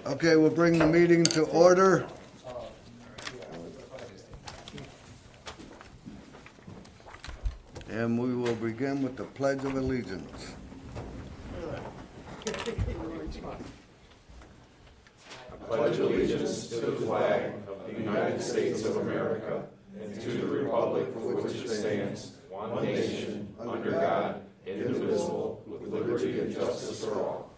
Okay, we'll bring the meeting to order. And we will begin with the Pledge of Allegiance. Pledge allegiance to the flag of the United States of America and to the republic for which it stands, one nation, under God, indivisible, with liberty and justice for all.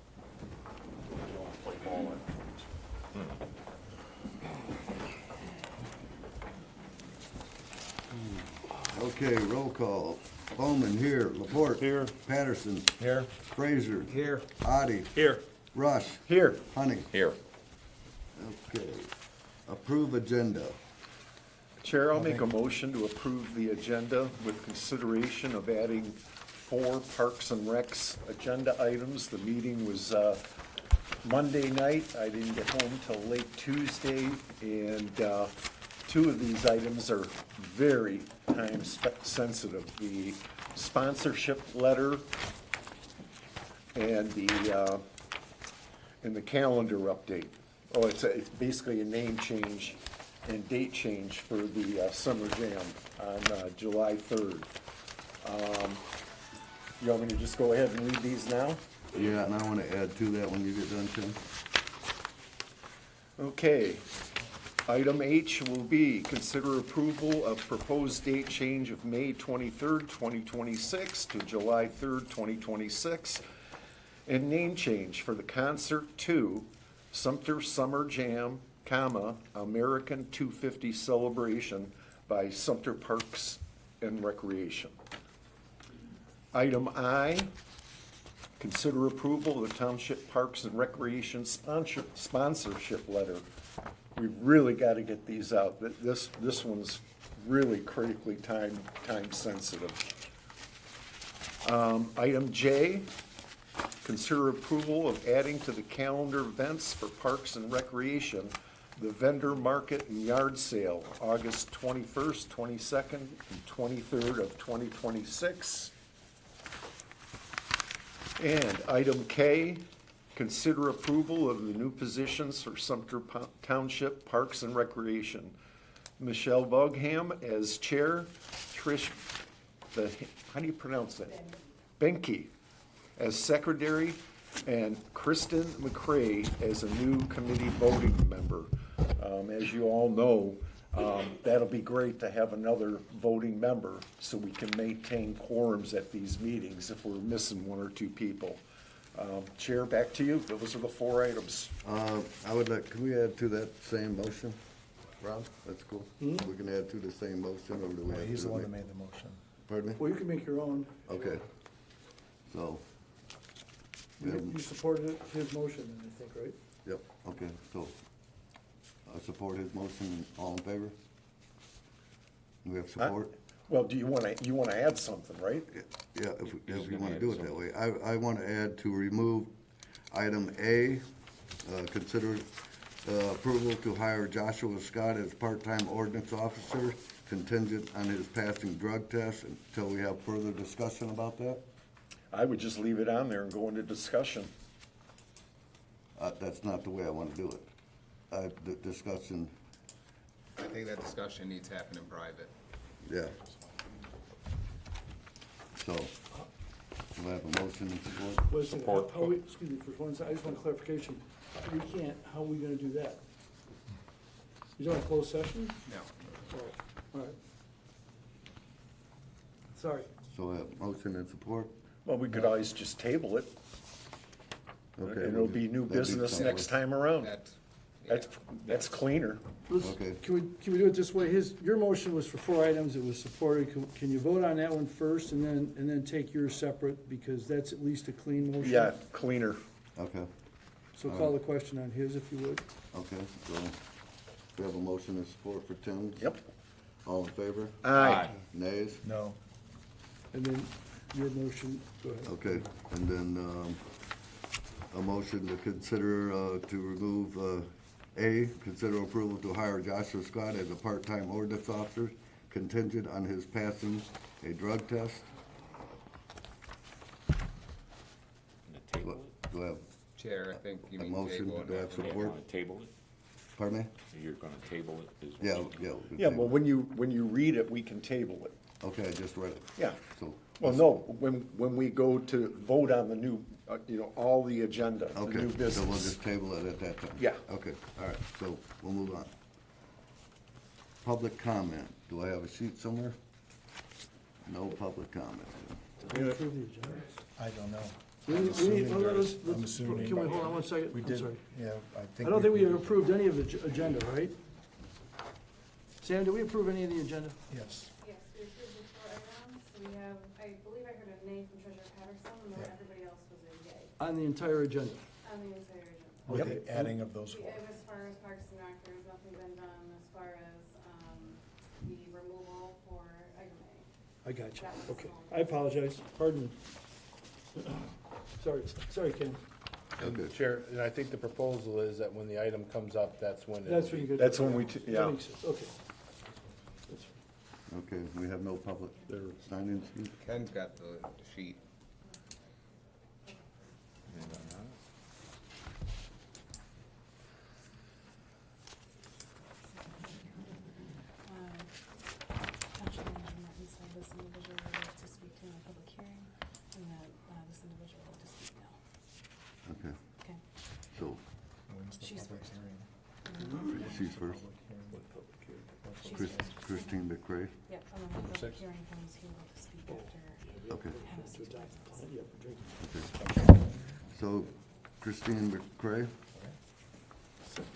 Okay, roll call. Bowman here, Laporte. Here. Patterson. Here. Frazier. Here. Addie. Here. Rush. Here. Honey. Here. Okay. Approve agenda. Chair, I'll make a motion to approve the agenda with consideration of adding 4 Parks and Recs agenda items. The meeting was Monday night. I didn't get home till late Tuesday, and 2 of these items are very time sensitive. The sponsorship letter and the calendar update. Oh, it's basically a name change and date change for the Summer Jam on July 3rd. You want me to just go ahead and read these now? Yeah, and I want to add to that when you get done, Tim. Okay. Item H will be consider approval of proposed date change of May 23rd, 2026 to July 3rd, 2026, and name change for the Concert 2 Sumpter Summer Jam, American 250 Celebration by Sumpter Parks and Recreation. Item I, consider approval of the Township Parks and Recreation sponsorship letter. We've really got to get these out. This one's really critically time sensitive. Item J, consider approval of adding to the calendar events for Parks and Recreation, the vendor market and yard sale, August 21st, 22nd, and 23rd of 2026. And item K, consider approval of the new positions for Sumpter Township Parks and Recreation. Michelle Bogham as chair, Trish, how do you pronounce that? Benke as secretary, and Kristen McCray as a new committee voting member. As you all know, that'll be great to have another voting member so we can maintain quorums at these meetings if we're missing 1 or 2 people. Chair, back to you. Those are the 4 items. I would like, can we add to that same motion? Rob, that's cool. We can add to the same motion, or do we have to? He's the one that made the motion. Pardon me? Well, you can make your own. Okay. So. we have- You supported his motion, I think, right? Yep, okay, so, I support his motion, all in favor? Do we have support? Well, do you wanna add something, right? Yeah, if you wanna do it that way. I wanna add to remove item A, consider approval to hire Joshua Scott as part-time ordinance officer contingent on his passing drug test until we have further discussion about that. I would just leave it on there and go into discussion. That's not the way I wanna do it. The discussion, I think that discussion needs to happen in private. yeah. So, do I have a motion and support? Wait a second, excuse me, for one second, I just want clarification. We can't, how are we gonna do that? You don't want closed session? No. Oh, all right. Sorry. So I have motion and support? Well, we could always just table it, Okay. and it'll be new that'd business something. next time around. Yeah. That's cleaner. Okay. Can we do it this way? Your motion was for 4 items, it was supported. Can you vote on that one first and then take yours separate, because that's at least a clean motion? Yeah, cleaner. Okay, So call the question on his, if you would. okay, so we have a motion and support for Tim? Yep. All in favor? Aye. Nays? No. And then your motion, go ahead. Okay, and then, a motion to consider, to remove, A, consider approval to hire Joshua Scott as a part-time ordinance officer contingent on his passing a drug test. Do I have Chair, I think you A mean motion, table. do I have it. You're support? gonna table it? Pardon me? You're gonna table it? is what Yeah, you- yeah. Yeah, well, when you read it, we can table it. Okay, I just read it. Yeah. So, Well, no, when we go to vote on the new, all the agenda, the okay, new so we'll business. just table it at that time? Yeah. Okay, all right, so we'll move on. Public comment. Do I have a sheet somewhere? No public comment. Approve the agenda. I don't know. We I'm need- assuming well, there's- let's- I'm assuming. Can we hold on one second? We I'm did, sorry. yeah, I think. I don't think we approved any of the agenda, right? Sam, did we approve any of the agenda? Yes. Yes, we approved the 4 items. We have, I believe I heard a nay from Treasurer Patterson, and then Yeah. everybody else was a yay On the entire agenda? on the entire agenda. With Okay. the adding of those We- four. As far as Parks and Rec, there's nothing been done as far as, the removal for item A. I got you. That was Okay. small. I apologize. Pardon me. Sorry, Ken. Okay. Chair, and I think the proposal is that when the item comes up, that's when. That's when you get. That's when we, That yeah. makes sense. Okay. That's fine. Okay, we have no public sign-in sheet? Ken's got the sheet. Township Manager Martin said this individual would like to speak to in a public hearing, and that, this individual would like to speak now. Okay, Okay. so When's the She's public first. hearing? she's first. Public hearing. She's Chris- first. Christine McCray? Yep, and then the public Six. hearing comes, he will speak after Okay, Hennessy speaks. Yeah, we're drinking. okay. So Christine McCray? Six.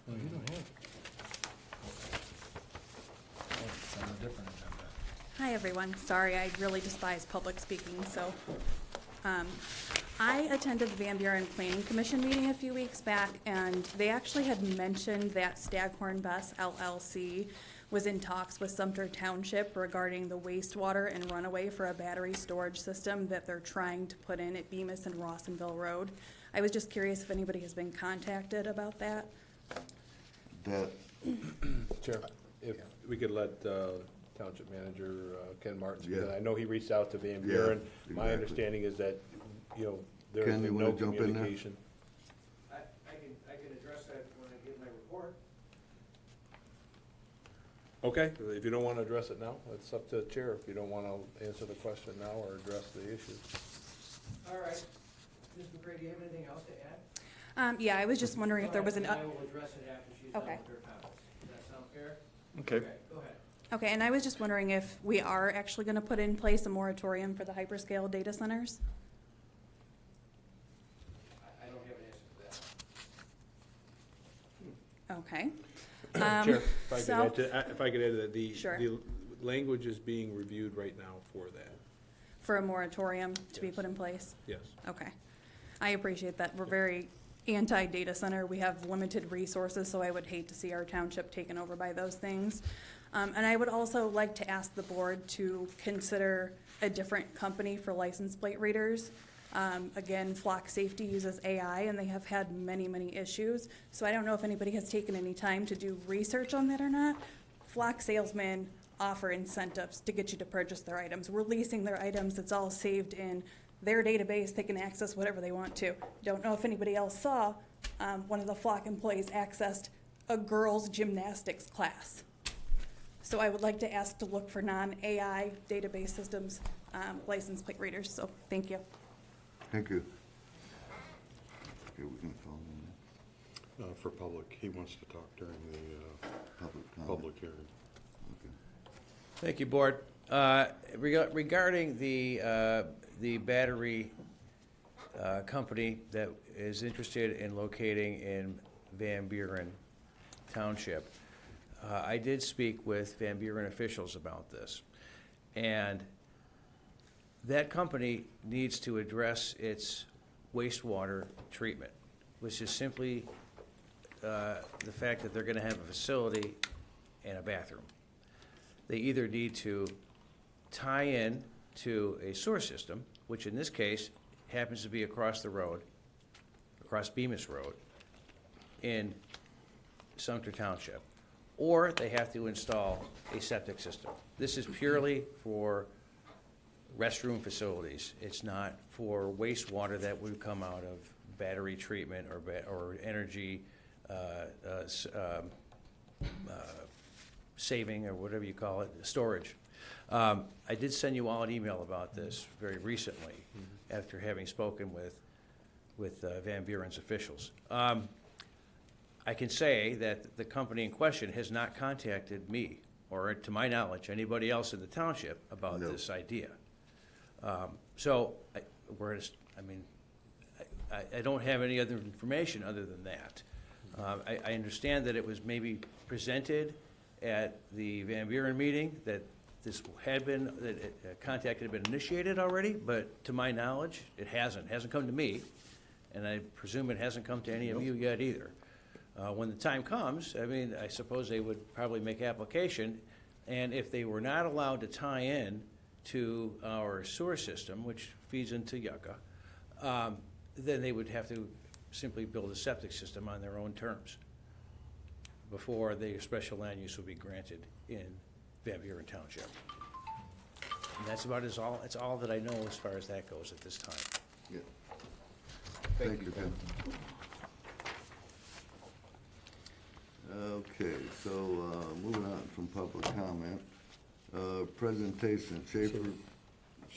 No, you don't have it. Oh, it's on a different agenda. Hi, everyone. Sorry, I really despise public speaking, so. I attended the Van Buren Planning Commission meeting a few weeks back, and they actually had mentioned that Staghorn Bus LLC was in talks with Sumpter Township regarding the wastewater and runaway for a battery storage system that they're trying to put in at Bemis and Rawsonville Road. I was just curious if anybody has been contacted about that. That, Chair, if we could let Township Manager Ken Martin speak, Yeah. I know he reached out to Van Yeah, Buren. My exactly. understanding is that, there's Ken, you been wanna no jump in there? communication. I can address that when I give my report. Okay, if you don't want to address it now, it's up to the chair, if you don't want to answer the question now or address the issue. All right. Ms. McCray, do you have anything else to add? Yeah, I was just wondering if there was an, I will address it after she's done Okay. with her comments. Does that sound fair? Okay. Go ahead. okay, and I was just wondering if we are actually gonna put in place a moratorium for the hyperscale data centers? I don't have an answer to that. Okay. Chair, if I could so- add to, if I could add to that, Sure. the language is being reviewed right now for that, For a moratorium to be Yes. put in place? yes. Okay. I appreciate that. We're very anti-data center. We have limited resources, so I would hate to see our township taken over by those things. And I would also like to ask the board to consider a different company for license plate readers. Again, Flock Safety uses AI, and they have had many, many issues. So I don't know if anybody has taken any time to do research on that or not. Flock salesmen offer incentives to get you to purchase their items. We're leasing their items. It's all saved in their database. They can access whatever they want to. Don't know if anybody else saw, one of the Flock employees accessed a girls' gymnastics class. So I would like to ask to look for non-AI database systems, license plate readers. So thank you. thank you. Okay, we can call him For public, he wants to talk during the public comment. public hearing. Okay. Thank you, Board. Regarding the battery company that is interested in locating in Van Buren Township, I did speak with Van Buren officials about this. And that company needs to address its wastewater treatment, which is simply the fact that they're going to have a facility and a bathroom. They either need to tie in to a sewer system, which in this case happens to be across the road, across Bemis Road, in Sumpter Township, or they have to install a septic system. This is purely for restroom facilities. It's not for wastewater that would come out of battery treatment or energy saving, or whatever you call it, storage. I did send you all an email about this very recently, after having spoken with Van Buren's officials. I can say that the company in question has not contacted me, or to my knowledge, anybody else in the township about No. this idea. So, I don't have any other information other than that. I understand that it was maybe presented at the Van Buren meeting, that this contact had been initiated already, but to my knowledge, it hasn't come to me, and I presume it hasn't come to any of you yet either. When the time comes, I suppose they would probably make application, and if they were not allowed to tie in to our sewer system, which feeds into Yucca, then they would have to simply build a septic system on their own terms before the special land use would be granted in Van Buren Township. And that's all that I know as far as that goes at this time. Yeah. Thank you, Ken. Okay, so, moving on from public comment, presentation, Schaefer,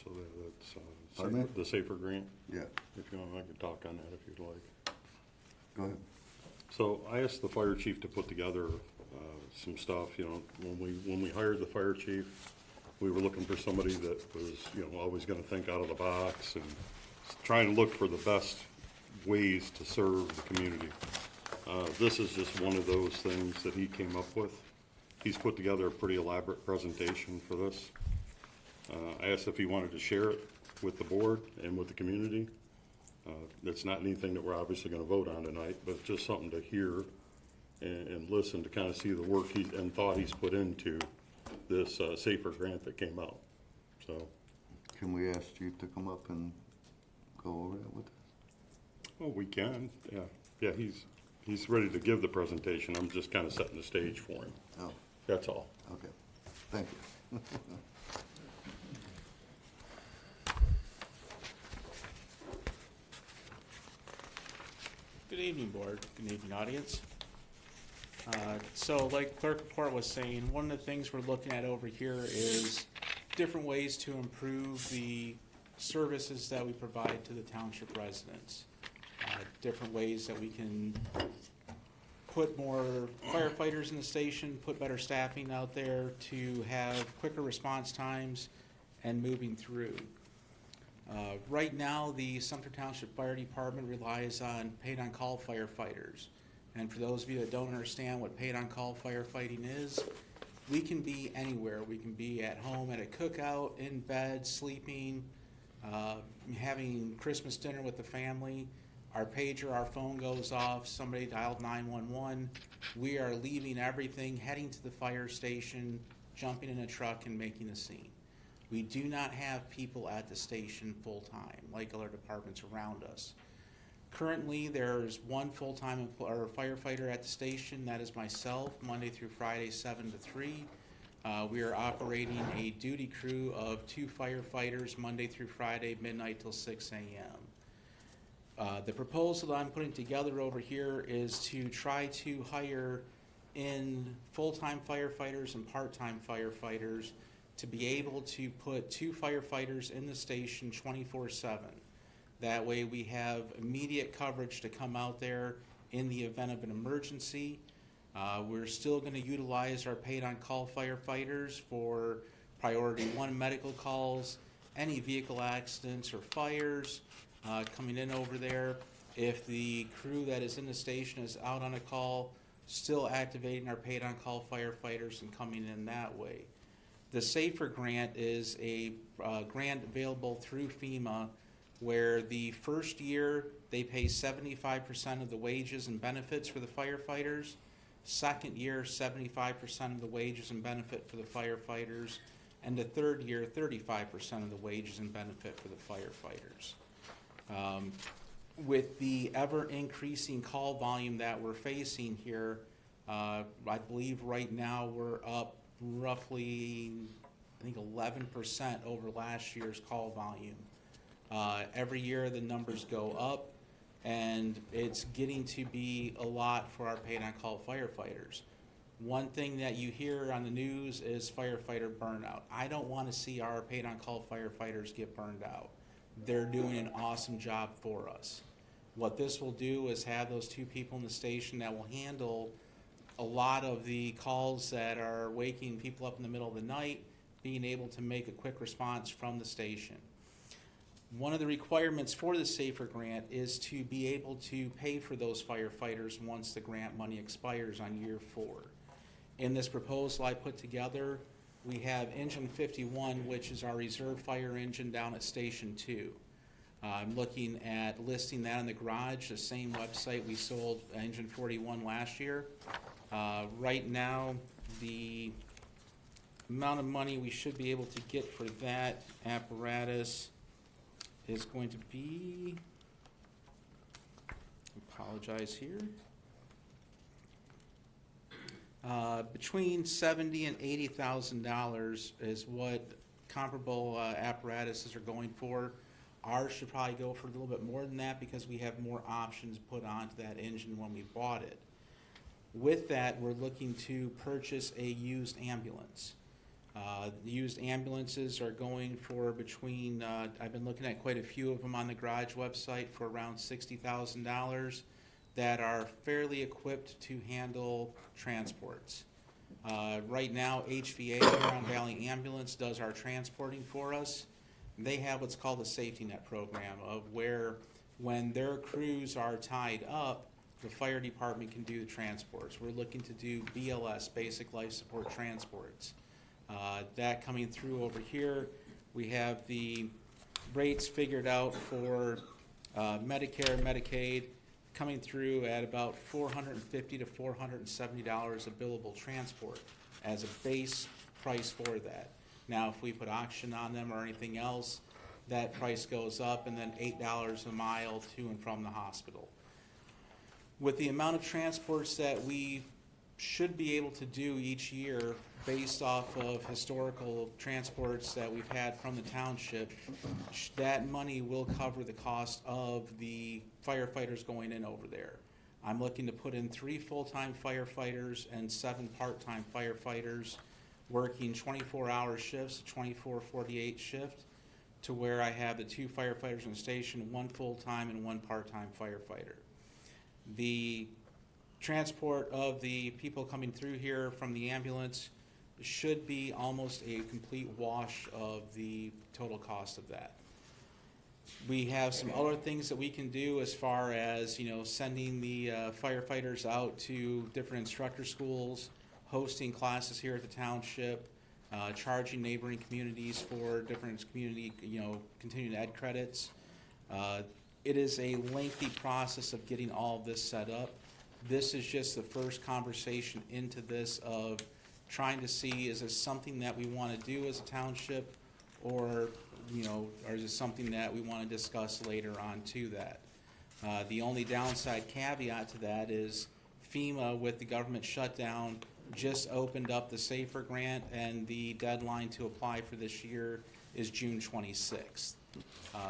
So that's, Pardon me? the safer grant, yeah, if you want, I can talk on that if you'd like. go ahead. So I asked the fire chief to put together, some stuff, when we hired the fire chief, we were looking for somebody that was, always gonna think out of the box and trying to look for the best ways to serve the community. This is just one of those things that he came up with. He's put together a pretty elaborate presentation for this. I asked if he wanted to share it with the board and with the community. It's not anything that we're obviously gonna vote on tonight, but just something to hear and listen, to kind of see the work and thought he's put into this safer grant that came out. So, Can we ask Chief to come up and go over that with us? well, we can, yeah. Yeah, he's ready to give the presentation. I'm just kind of setting the stage for him. Oh, That's all. okay, thank you. Good evening, board. Good evening, audience. So like Clerk Report was saying, one of the things we're looking at over here is different ways to improve the services that we provide to the township residents. Different ways that we can put more firefighters in the station, put better staffing out there to have quicker response times and moving through. Right now, the Sumpter Township Fire Department relies on paid-on-call firefighters. And for those of you that don't understand what paid-on-call firefighting is, we can be anywhere. We can be at home at a cookout, in bed, sleeping, having Christmas dinner with the family. Our pager, our phone goes off, somebody dialed 911. We are leaving everything, heading to the fire station, jumping in a truck and making a scene. We do not have people at the station full-time like other departments around us. Currently, there's one full-time firefighter at the station. That is myself, Monday through Friday, 7 to 3. We are operating a duty crew of 2 firefighters Monday through Friday, midnight till 6 a.m. The proposal that I'm putting together over here is to try to hire in full-time firefighters and part-time firefighters to be able to put 2 firefighters in the station 24/7. That way we have immediate coverage to come out there in the event of an emergency. We're still going to utilize our paid-on-call firefighters for priority 1 medical calls, any vehicle accidents or fires coming in over there. If the crew that is in the station is out on a call, still activating our paid-on-call firefighters and coming in that way. The SAFER grant is a grant available through FEMA, where the first year they pay 75% of the wages and benefits for the firefighters. Second year, 75% of the wages and benefit for the firefighters. And the third year, 35% of the wages and benefit for the firefighters. With the ever increasing call volume that we're facing here, I believe right now we're up roughly I think 11% over last year's call volume. Every year the numbers go up, and it's getting to be a lot for our paid-on-call firefighters. One thing that you hear on the news is firefighter burnout. I don't want to see our paid-on-call firefighters get burned out. They're doing an awesome job for us. What this will do is have those two people in the station that will handle a lot of the calls that are waking people up in the middle of the night, being able to make a quick response from the station. One of the requirements for the SAFER grant is to be able to pay for those firefighters once the grant money expires on year 4. In this proposal I put together, we have engine 51, which is our reserve fire engine down at Station 2. I'm looking at listing that in the garage, the same website we sold engine 41 last year. Right now, the amount of money we should be able to get for that apparatus is going to be, apologize here, between $70,000 and $80,000 is what comparable apparatuses are going for. Ours should probably go for a little bit more than that because we have more options put onto that engine when we bought it. With that, we're looking to purchase a used ambulance. The used ambulances are going for between, I've been looking at quite a few of them on the garage website for around $60,000 that are fairly equipped to handle transports. Right now, HVA, Huron Valley Ambulance, does our transporting for us. They have what's called a safety net program of where when their crews are tied up, the fire department can do the transports. We're looking to do BLS, basic life support transports. That coming through over here, we have the rates figured out for Medicare, Medicaid, coming through at about $450 to $470 a billable transport as a base price for that. Now, if we put auction on them or anything else, that price goes up, and then $8 a mile to and from the hospital. With the amount of transports that we should be able to do each year based off of historical transports that we've had from the township, that money will cover the cost of the firefighters going in over there. I'm looking to put in 3 full-time firefighters and 7 part-time firefighters working 24-hour shifts, 24-48 shift, to where I have the 2 firefighters in the station, 1 full-time and 1 part-time firefighter. The transport of the people coming through here from the ambulance should be almost a complete wash of the total cost of that. We have some other things that we can do as far as, sending the firefighters out to different instructor schools, hosting classes here at the township, charging neighboring communities for different community, continuing ed credits. It is a lengthy process of getting all of this set up. This is just the first conversation into this of trying to see, is this something that we want to do as a township, or is it something that we want to discuss later on to that. The only downside caveat to that is FEMA, with the government shutdown, just opened up the SAFER grant, and the deadline to apply for this year is June 26th.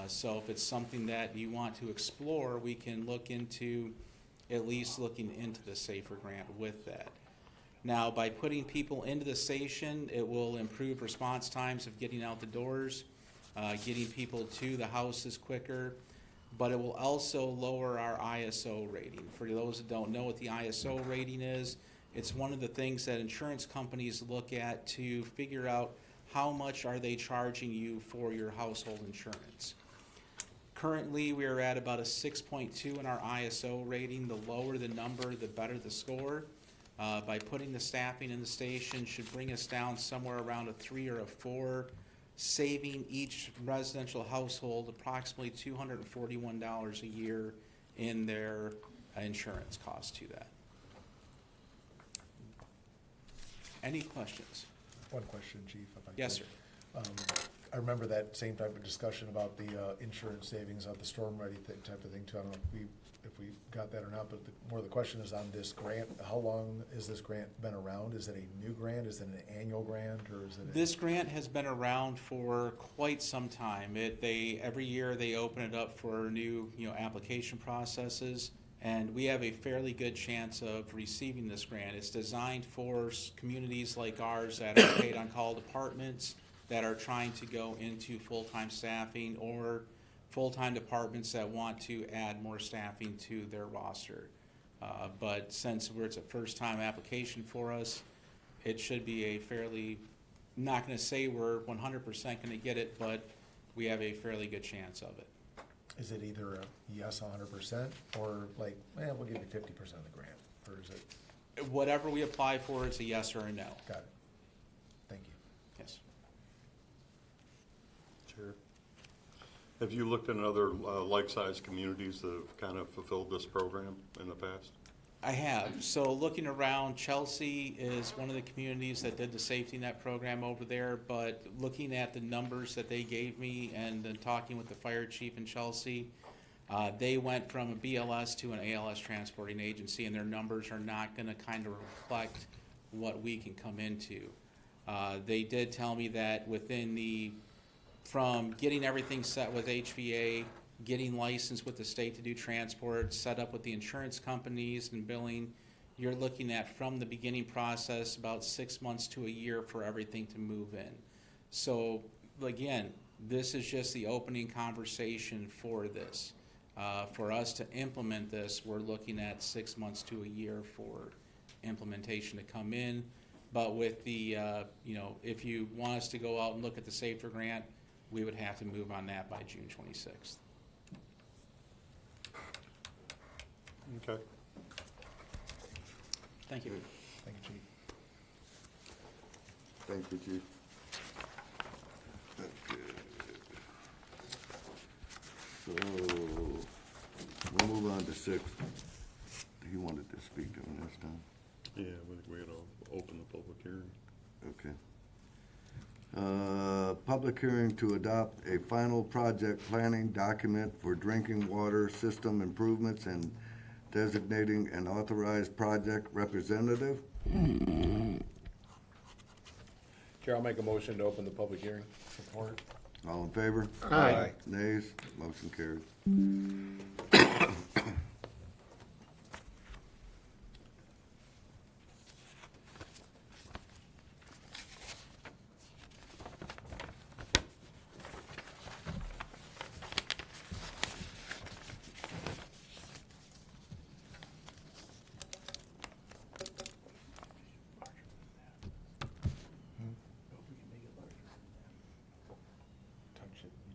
So if it's something that you want to explore, we can look into at least looking into the SAFER grant with that. Now, by putting people into the station, it will improve response times of getting out the doors, getting people to the houses quicker, but it will also lower our ISO rating. For those that don't know what the ISO rating is, it's one of the things that insurance companies look at to figure out how much are they charging you for your household insurance. Currently, we are at about a 6.2 in our ISO rating. The lower the number, the better the score. By putting the staffing in the station should bring us down somewhere around a 3 or a 4, saving each residential household approximately $241 a year in their insurance cost to that. Any questions? One question, Chief, if I could. Yes, sir. I remember that same type of discussion about the insurance savings on the storm ready type of thing too. I don't know if we got that or not, but more the question is on this grant. How long has this grant been around? Is it a new grant? Is it an annual grant, or is it? This grant has been around for quite some time. Every year they open it up for new, application processes, and we have a fairly good chance of receiving this grant. It's designed for communities like ours that are paid on-call departments that are trying to go into full-time staffing, or full-time departments that want to add more staffing to their roster. But since it's a first-time application for us, it should be a fairly, not going to say we're 100% going to get it, but we have a fairly good chance of it. Is it either a yes 100% or like, we'll give you 50% of the grant, or is it? Whatever we apply for, it's a yes or a no. Got it. Thank you. Yes. Sure. Have you looked at other like-sized communities that have kind of fulfilled this program in the past? I have. So looking around, Chelsea is one of the communities that did the safety net program over there, but looking at the numbers that they gave me and then talking with the fire chief in Chelsea, they went from a BLS to an ALS transporting agency, and their numbers are not going to kind of reflect what we can come into. They did tell me that from getting everything set with HVA, getting licensed with the state to do transport, set up with the insurance companies and billing, you're looking at, from the beginning process, about 6 months to a year for everything to move in. So again, this is just the opening conversation for this. For us to implement this, we're looking at 6 months to a year for implementation to come in. But with the, if you want us to go out and look at the SAFER grant, we would have to move on that by June 26th. Okay. Thank you. Thank you, Chief. Thank you, Chief. Okay. So, we'll move on to 6. He wanted to speak to him this time. Yeah, we had to open the public hearing. Okay. Public hearing to adopt a final project planning document for drinking water system improvements and designating an authorized project representative. Chair, I'll make a motion to open the public hearing. Support. All in favor? Aye. Nays? Motion carried.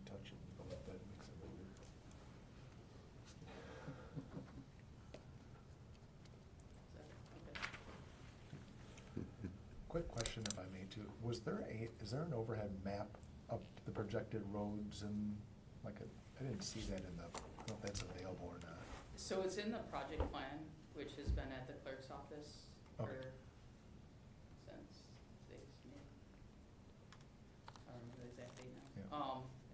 Touch it, go up, that makes it bigger. Quick question, if I may, too. Is there an overhead map of the projected roads and, I didn't see that in I don't know if that's available or not. So it's in the project plan, which has been at the clerk's office Okay. since today's meeting. I don't remember the exact date now. Yeah.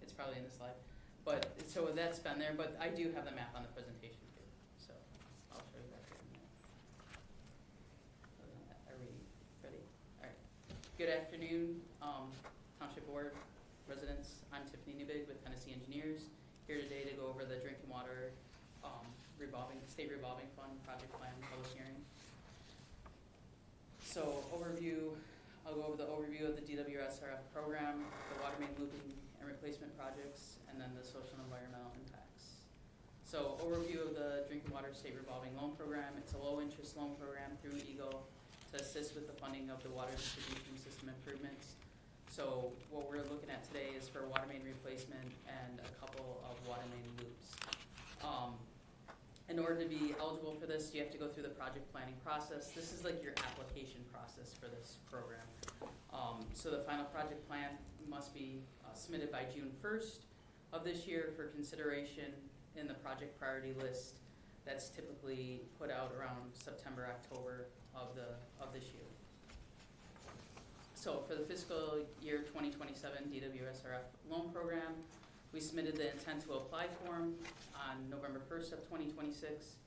It's probably in the slide. But, so that's been there, but I do have the map on the presentation too, so I'll show you that here in a minute. Other than that, are we ready? All right. Good afternoon, Township Board residents. I'm Tiffany Newbig with Tennessee Engineers, here today to go over the drinking water state revolving fund project plan public hearing. So I'll go over the overview of the DWSRF program, the water main looping and replacement projects, and then the social and environmental impacts. So overview of the drinking water state revolving loan program. It's a low interest loan program through EGLE to assist with the funding of the water distribution system improvements. So what we're looking at today is for water main replacement and a couple of water main loops. In order to be eligible for this, you have to go through the project planning process. This is like your application process for this program. So the final project plan must be submitted by June 1st of this year for consideration in the project priority list. That's typically put out around September, October of this year. So for the fiscal year 2027 DWSRF loan program, we submitted the intent to apply form on November 1st of 2026.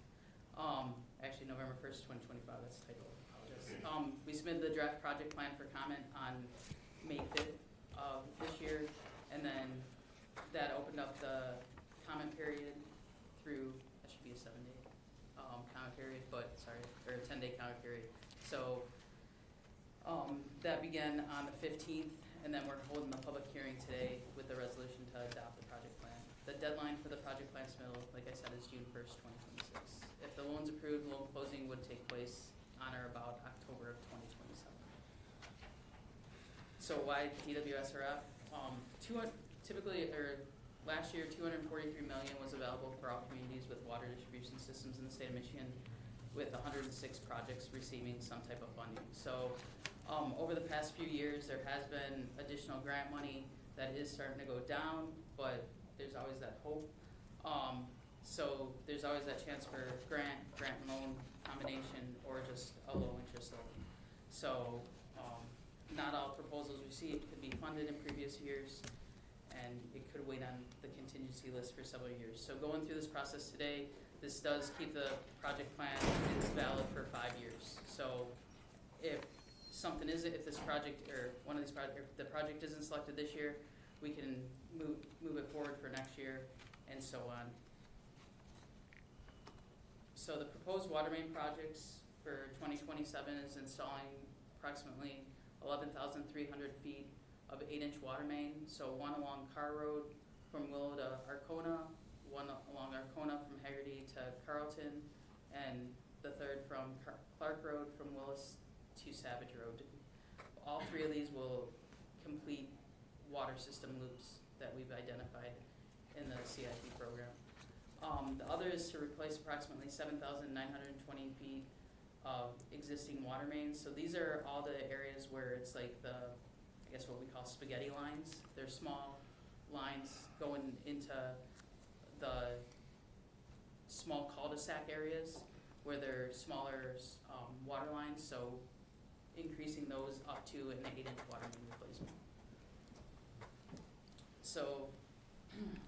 Actually, November 1st, 2025, that's a typo, apologize. We submitted the draft project plan for comment on May 5th of this year, and then that opened up the comment period through, that should be a 7-day comment period, but sorry, or a 10-day comment period. So that began on the 15th, and then we're holding the public hearing today with the resolution to adopt the project plan. The deadline for the project plan submittal, like I said, is June 1st, 2026. If the loan's approved, loan closing would take place on or about October of 2027. So why DWSRF? Last year, $243 million was available for all communities with water distribution systems in the state of Michigan, with 106 projects receiving some type of funding. So over the past few years, there has been additional grant money that is starting to go down, but there's always that hope. So there's always that chance for grant and loan combination, or just a low interest loan. So not all proposals received could be funded in previous years, and it could wait on the contingency list for several years. So going through this process today, this does keep the project plan is valid for 5 years. So if something isn't, if this project or one of these projects, if the project isn't selected this year, we can move it forward for next year, and so on. So the proposed water main projects for 2027 is installing approximately 11,300 feet of 8-inch water main. So one along Carr Road from Willow to Arcona, one along Arcona from Haggerty to Carlton, and the third from Clark Road from Willis to Savage Road. All 3 of these will complete water system loops that we've identified in the CIP program. The other is to replace approximately 7,920 feet of existing water mains. So these are all the areas where it's like the, I guess what we call spaghetti lines. They're small lines going into the small cul-de-sac areas where they're smaller water lines, so increasing those up to an 8-inch water main replacement. So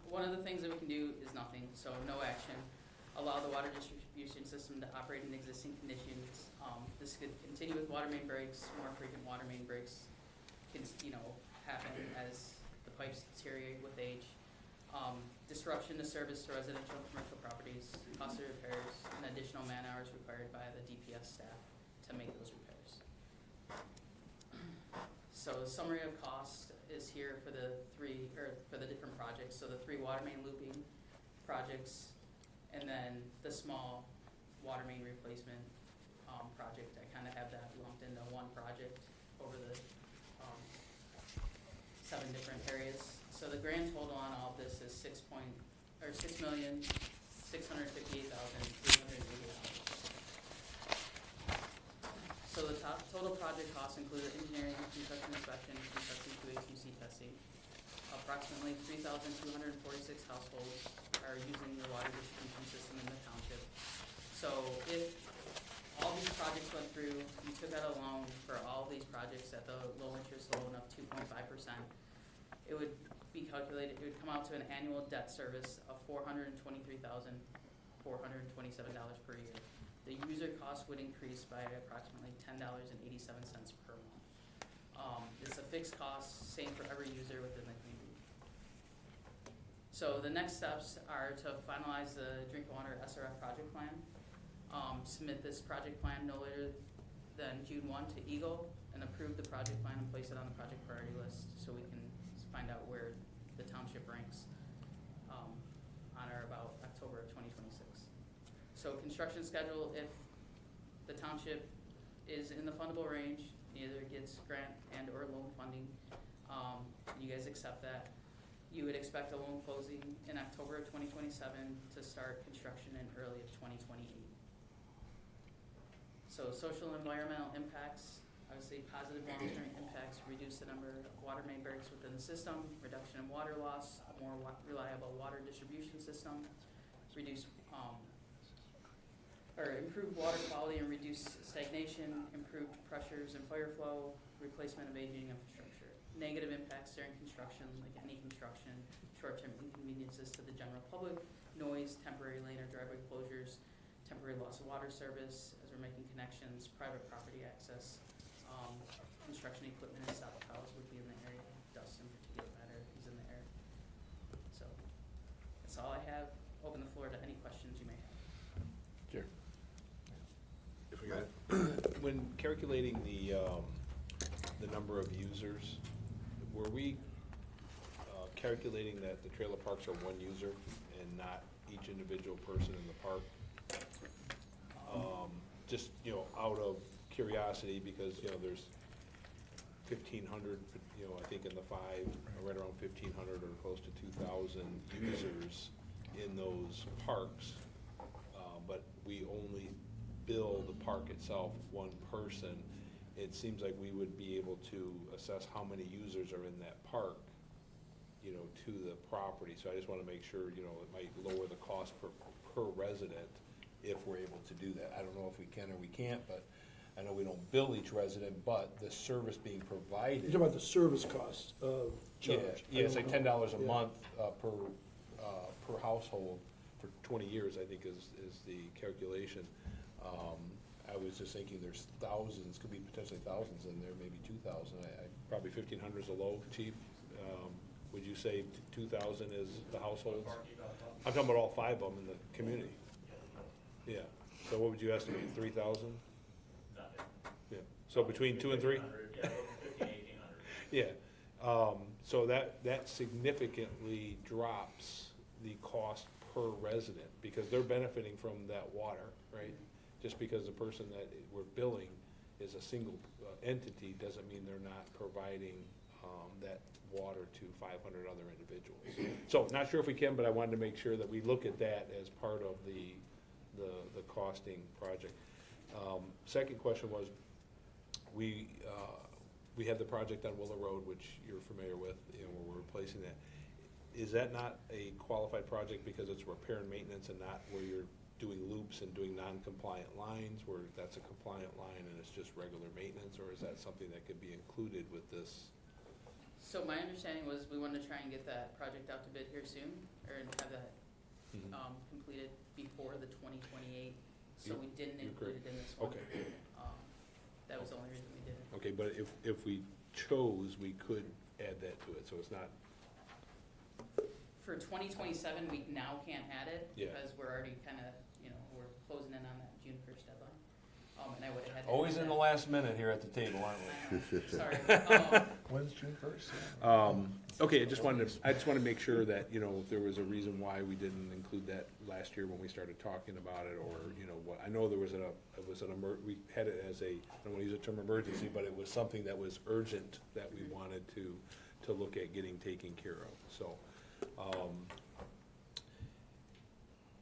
one of the things that we can do is nothing, so no action. Allow the water distribution system to operate in existing conditions. This could continue with water main breaks. More frequent water main breaks can, happen as the pipes deteriorate with age. Disruption to service to residential and commercial properties, costly repairs, and additional man hours required by the DPS staff to make those repairs. So a summary of cost is here for the different projects. So the 3 water main looping projects, and then the small water main replacement project. I kind of have that lumped into one project over the 7 different areas. So the grand total on all of this is $6,658,380. So the total project costs include engineering, construction inspection, construction QA/QC testing. Approximately 3,246 households are using the water distribution system in the township. So if all these projects went through, you took out a loan for all these projects at the low interest loan of 2.5%, it would be calculated, it would come out to an annual debt service of $423,427 per year. The user cost would increase by approximately $10.87 per month. It's a fixed cost, same for every user within the community. So the next steps are to finalize the drinking water SRF project plan. Submit this project plan no later than June 1 to Eagle, and approve the project plan and place it on the project priority list so we can find out where the township ranks on or about October of 2026. So construction schedule, if the township is in the fundable range, either gets grant and or loan funding, you guys accept that, you would expect a loan closing in October of 2027 to start construction in early of 2028. So social and environmental impacts, obviously positive long-term impacts, reduce the number of water main breaks within the system, reduction in water loss, a more reliable water distribution system, reduce or improved water quality and reduced stagnation, improved pressures and fire flow, replacement of aging infrastructure. Negative impacts during construction, like any construction, short-term inconveniences to the general public, noise, temporary lane or driveway closures, temporary loss of water service as we're making connections, private property access, construction equipment and stockpiles would be in the area, dust and particulate matter is in the air. So that's all I have. Open the floor to any questions you may have. Chair. If we got it. When calculating the number of users, were we calculating that the trailer parks are one user and not each individual person in the park? Just, you know, out of curiosity, because, you know, there's 1,500, you know, I think in the five, right around 1,500 or close to 2,000 users in those parks, but we only bill the park itself one person. It seems like we would be able to assess how many users are in that park, you know, to the property. So I just want to make sure, you know, it might lower the cost per resident if we're able to do that. I don't know if we can or we can't, but I know we don't bill each resident, but the service being provided. You're talking about the service cost of charge. Yeah, it's like $10 a Yeah. month per household for 20 years, I think is the calculation. I was just thinking there's thousands, could be potentially thousands in there, maybe 2,000. Probably 1,500 is a low, chief. Would you say 2,000 is the households? I'm talking about all five of them in the community. Yeah, so what would you estimate, 3,000? Yeah, so between 2 and 3? Yeah, 1,500, 1,800. Yeah, so that significantly drops the cost per resident, because they're benefiting from that water, right? Just because the person that we're billing is a single entity doesn't mean they're not providing that water to 500 other individuals. So not sure if we can, but I wanted to make sure that we look at that as part of the costing project. Second question was, we had the project on Willow Road, which you're familiar with, you know, where we're replacing that. Is that not a qualified project because it's repair and maintenance and not where you're doing loops and doing non-compliant lines, where that's a compliant line and it's just regular maintenance, or is that something that could be included with this? So my understanding was we wanted to try and get that project out to bid here soon, or have that completed before the 2028, so we didn't include it in this one. Okay. That was the only reason we did it. Okay, but if we chose, we could add that to it, so it's not. For 2027, we now can't add it, Yeah. because we're already kind of, you know, we're closing in on that June 1st deadline. And I would have had to. Always do in the that. last minute here at the table, aren't we? Sorry. When's June 1st? Okay, I just wanted to make sure that, you know, if there was a reason why we didn't include that last year when we started talking about it, or, you know, what, I know there was we had it as a, I don't want to use the term emergency, but it was something that was urgent that we wanted to look at getting taken care of, so.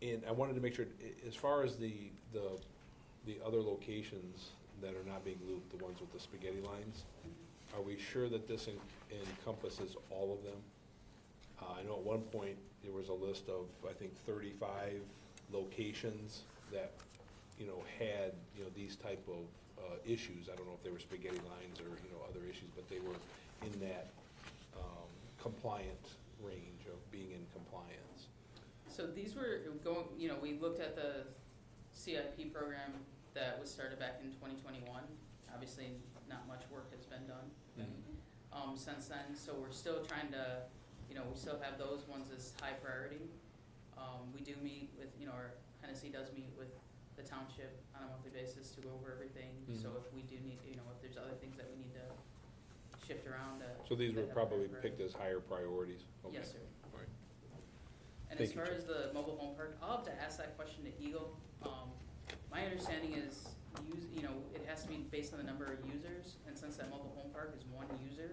And I wanted to make sure, as far as the other locations that are not being looped, the ones with the spaghetti lines, are we sure that this encompasses all of them? I know at one point, there was a list of, I think, 35 locations that, you know, had, you know, these type of issues. I don't know if they were spaghetti lines or, you know, other issues, but they were in that compliant range of being in compliance. So these were going, you know, we looked at the CIP program that was started back in 2021. Obviously, not much work has been done since then, so we're still trying to, you know, we still have those ones as high priority. We do meet with, you know, our Hennessy does meet with the township on a monthly basis to go over everything. So if we do need, you know, if there's other things that we need to shift around. So these were that have probably higher picked as higher priorities? Okay. Yes, sir. All right. And Thank as you, far Chief. as the mobile home park, I'll have to ask that question to Eagle. My understanding is, you know, it has to be based on the number of users, and since that mobile home park is one user,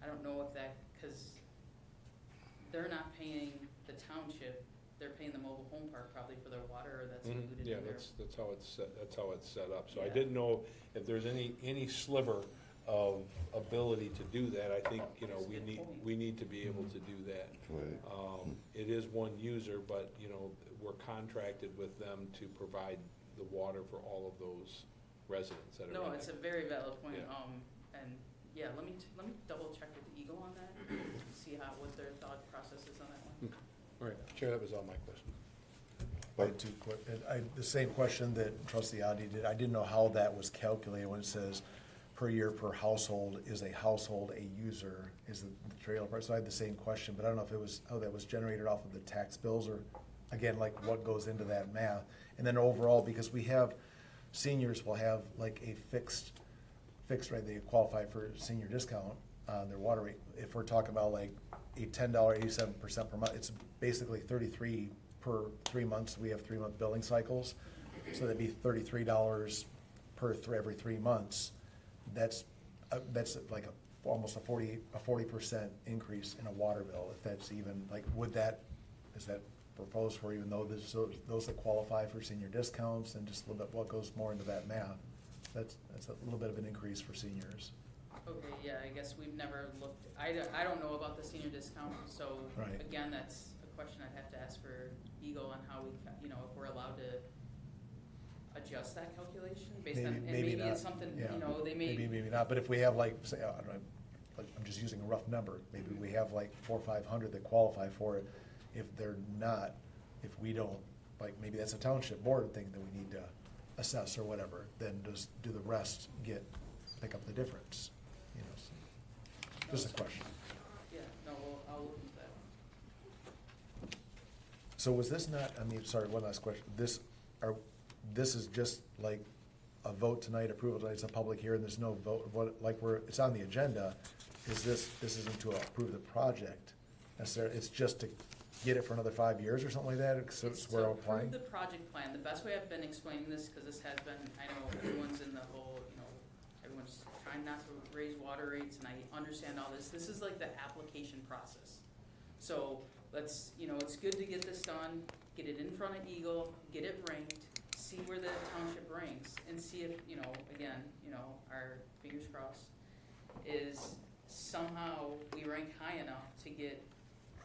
I don't know if that, because they're not paying the township, they're paying the mobile home park probably for their water, or that's included Yeah, in their. that's how it's set up. So I Yeah. didn't know if there's any sliver of ability to do that. I think, you know, That's a good point. we need to be able to do that. Right. It is one user, but, you know, we're contracted with them to provide the water for all of those residents that are in No, there. it's a very valid point, Yeah. and, yeah, let me double check with Eagle on that, see what their thought process is on that one. All right, Chair, that was all my questions. I had the same question that trustee Adi did. I didn't know how that was calculated when it says per year per household. Is a household a user? Is the trailer part? So I had the same question, but I don't know if it was, how that was generated off of the tax bills or, again, like what goes into that math? And then overall, because we have, seniors will have like a fixed rate, they qualify for senior discount on their water rate. If we're talking about like a $10.87 per month, it's basically 33 per 3 months. We have 3-month billing cycles, so that'd be $33 every 3 months. That's like almost a 40% increase in a water bill, if that's even, like, is that proposed for, even though those that qualify for senior discounts, and just a little bit what goes more into that math? That's a little bit of an increase for seniors. Okay, yeah, I guess we've never looked, I don't know about the senior discount, so, Right. again, that's a question I'd have to ask for Eagle on how we, if we're allowed to adjust that calculation based on, and maybe not. it's something, Yeah. they may. Maybe not, but if we have like, say, I don't know, like, I'm just using a rough number, maybe we have like 400 or 500 that qualify for it. If they're not, if we don't, like, maybe that's a township board thing that we need to assess or whatever, then do the rest pick up the difference? So, just a question. Yeah, no, I'll look into that one. So was this not, sorry, one last question. This is just like a vote tonight, approval tonight, it's a public hearing, there's no vote, it's on the agenda. This isn't to approve the project necessarily, it's just to get it for another 5 years or something like that? So It's we're to applying? approve the project plan. The best way I've been explaining this, because this has been, I know everyone's in the whole, everyone's trying not to raise water rates, and I understand all this. This is like the application process. So it's good to get this done, get it in front of Eagle, get it ranked, see where the township ranks, and see if, again, our fingers crossed, is somehow we rank high enough to get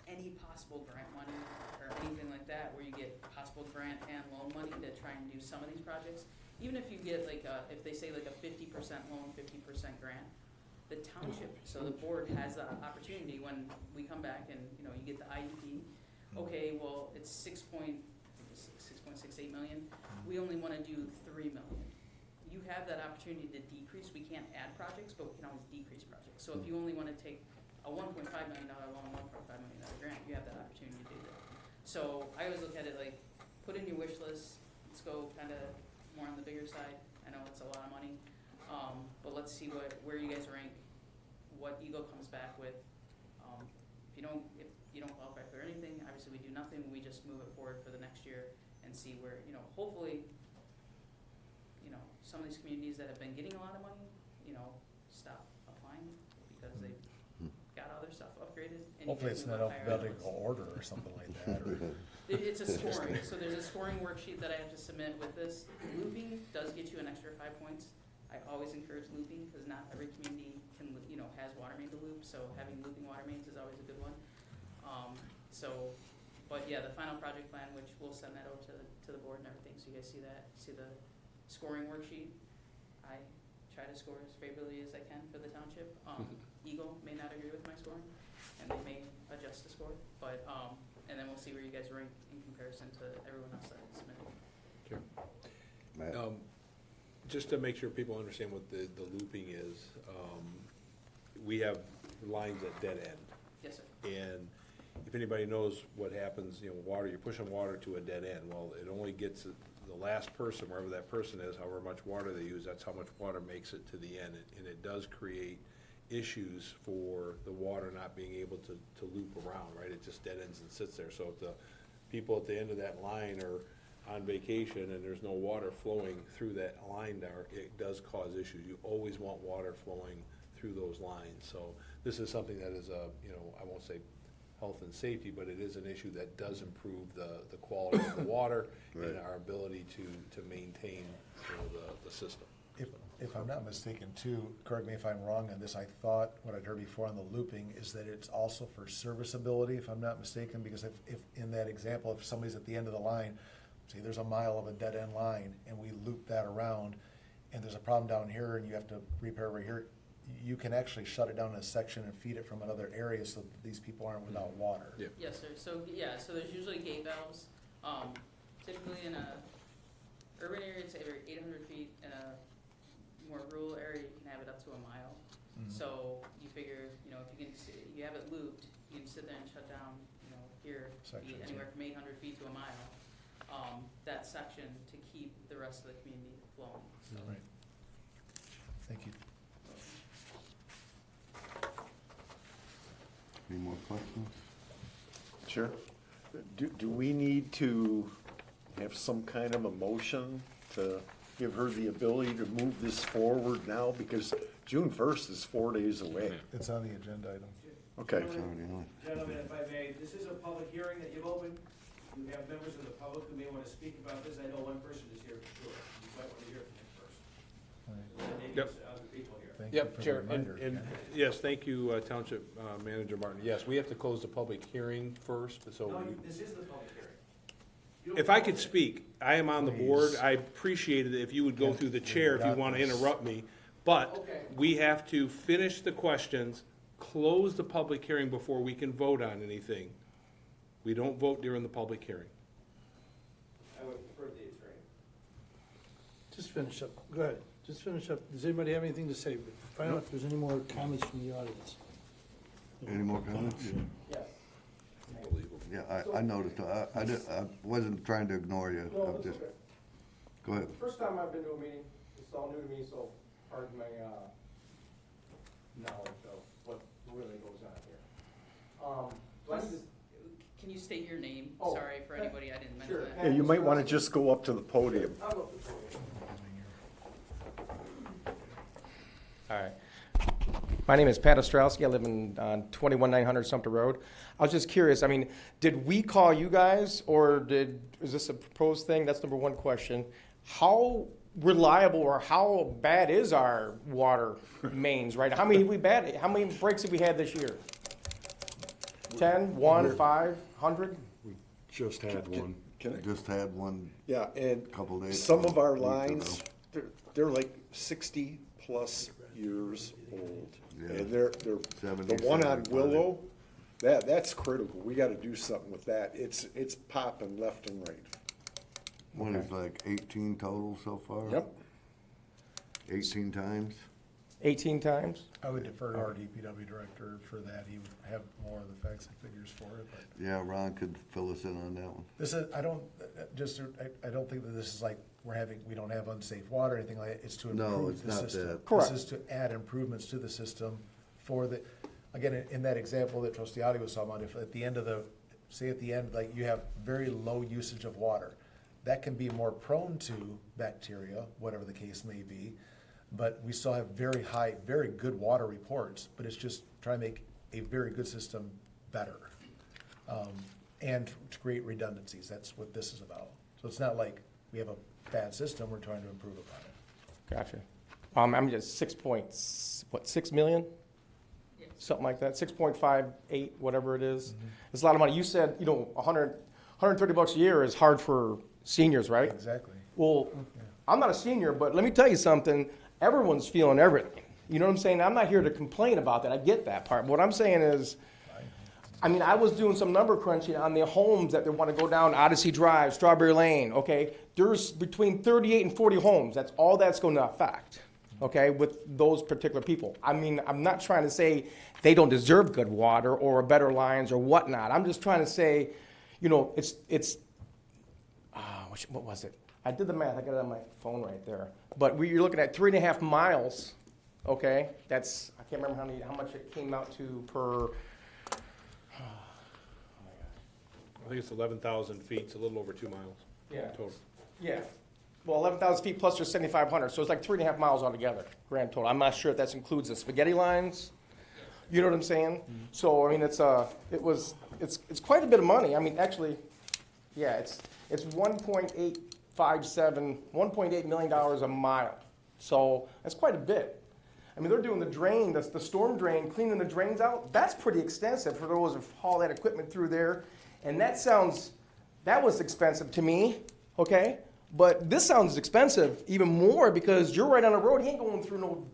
any possible grant money or anything like that, where you get possible grant and loan money to try and do some of these projects. Even if you get if they say like a 50% loan, 50% grant, the township, so the board has the opportunity when we come back and, you get the IEP, okay, well, it's 6.68 million, we only wanna do 3 million. You have that opportunity to decrease, we can't add projects, but we can always decrease projects. So if you only wanna take a $1.5 million loan, $1.5 million grant, you have that opportunity to do that. So I always look at it like, put in your wish list, let's go kind of more on the bigger side. I know it's a lot of money, but let's see where you guys rank, what Eagle comes back with. If you don't qualify for anything, obviously we do nothing, we just move it forward for the next year and see where, hopefully, some of these communities that have been getting a lot of money, stop applying because they got other stuff upgraded. And Hopefully it's not alphabetical order or something like that. It's a scoring, so there's a scoring worksheet that I have to submit with this. Looping does get you an extra 5 points. I always encourage looping, because not every community can, has water main to loop, so having looping water mains is always a good one. But yeah, the final project plan, which we'll send that over to the board and everything, so you guys see that, see the scoring worksheet. I try to score as favorably as I can for the township. Eagle may not agree with my scoring, and they may adjust the score, but, and then we'll see where you guys rank in comparison to everyone else that submitted. Sure. Matt? Just to make sure people understand what the looping is, we have lines at dead end. Yes, sir. And if anybody knows what happens, water, you're pushing water to a dead end. Well, it only gets the last person, wherever that person is, however much water they use, that's how much water makes it to the end. And it does create issues for the water not being able to loop around, right? It just dead ends and sits there. So if the people at the end of that line are on vacation and there's no water flowing through that line there, it does cause issues. You always want water flowing through those lines. So this is something that is I won't say health and safety, but it is an issue that does improve the quality of the water Right. and our ability to maintain the system. If I'm not mistaken too, correct me if I'm wrong on this, I thought what I'd heard before on the looping is that it's also for serviceability, if I'm not mistaken, because if in that example, if somebody's at the end of the line, say there's a mile of a dead end line and we loop that around and there's a problem down here and you have to repair over here, you can actually shut it down in a section and feed it from another area so that these people aren't without water. Yeah. Yes, sir. So, yeah, so there's usually gate valves. Typically in a urban area, it's every 800 feet. In a more rural area, you can have it up to a mile. So you figure, you know, if you have it looped, you can sit there and shut down, you know, here, Sections, anywhere from 800 feet to a mile, that section to keep the rest of the community flowing. So. Right. Thank you. Any more questions? Sure. Do we need to have some kind of a motion to give her the ability to move this forward now? Because June 1st is 4 days away. It's on the agenda item. Okay. It's already on. Gentlemen, if I may, this is a public hearing that you've opened. You have members of the public who may want to speak about this. I know one person is here for sure. You might want to hear from him first. And maybe Yep. it's other people here. Thank you for the Chair, reminder. and yes, thank you, Township Manager Martin. Yes, we have to close the public hearing first, so. No, this is the public hearing. You don't- If I could speak, I am on the board. Please. I appreciate it if you would go Yeah, through the yeah, chair if you got want to this. interrupt me. But Okay. we have to finish the questions, close the public hearing before we can vote on anything. We don't vote during the public hearing. I would prefer the attorney. Just finish up, go ahead, just finish up. Does anybody have anything to say? Find out if there's any more comments from the audience. Any more comments? Yes. Yeah, I noticed. I wasn't trying to ignore you. No, I'm it's just- okay. Go ahead. First time I've been to a meeting, it's all new to me, so pardon my, knowledge of what really goes on here. Plus, can you state your name? Oh, Sorry for anybody, I didn't mention sure. that. Yeah, you might want to just go up to the podium. I'll go up to the podium. All right. My name is Pat Ostrowski. I live on 21900 Sumpter Road. I was just curious, I mean, did we call you guys, or is this a proposed thing? That's number one question. How reliable or how bad is our water mains, right? How many breaks have we had this year? 10, 1, 500? We just had one. Just had one. Yeah, and Couple days some ago, of our week ago. lines, they're like 60-plus years old. Yeah. And they're, 70, the one on 75. Willow, that's critical. We gotta do something with that. It's popping left and right. What is like 18 total so far? Yep. 18 times? 18 times? I would defer to our DPW director for that. He would have more of the facts and figures for it, but. Yeah, Ron could fill us in on that one. This is, I don't think that this is like, we don't have unsafe water or anything like that. It's to No, improve it's the not system. that. Correct. This is to add improvements to the system for the, again, in that example that Trustee Audi was talking about, if at the end, like you have very low usage of water, that can be more prone to bacteria, whatever the case may be. But we still have very high, very good water reports, but it's just trying to make a very good system better. And to create redundancies, that's what this is about. So it's not like we have a bad system, we're trying to improve upon it. Gotcha. I'm just 6 million? Yes. Something like that, 6.58, whatever it is. It's a lot of money. You said, 130 bucks a year is hard for seniors, right? Exactly. Well, I'm not a senior, but let me tell you something. Everyone's feeling everything. You know what I'm saying? I'm not here to complain about that. I get that part. What I'm saying is, I was doing some number crunching on the homes that they want to go down Odyssey Drive, Strawberry Lane, okay? There's between 38 and 40 homes. That's all that's going to affect, okay, with those particular people. I'm not trying to say they don't deserve good water or better lines or whatnot. I'm just trying to say, what was it? I did the math. I got it on my phone right there. But you're looking at 3.5 miles, okay? That's, I can't remember how much it came out to per. I think it's 11,000 feet, it's a little over 2 miles. Yeah. Total. Yeah. Well, 11,000 feet plus there's 7,500, so it's like 3.5 miles altogether, grand total. I'm not sure if that includes the spaghetti lines. You know what I'm saying? So it's quite a bit of money. Actually, yeah, it's $1.8 million a mile. So that's quite a bit. They're doing the drain, the storm drain, cleaning the drains out. That's pretty extensive for those who haul that equipment through there. And that was expensive to me. okay? But this sounds expensive even more because you're right on the road. He ain't going through no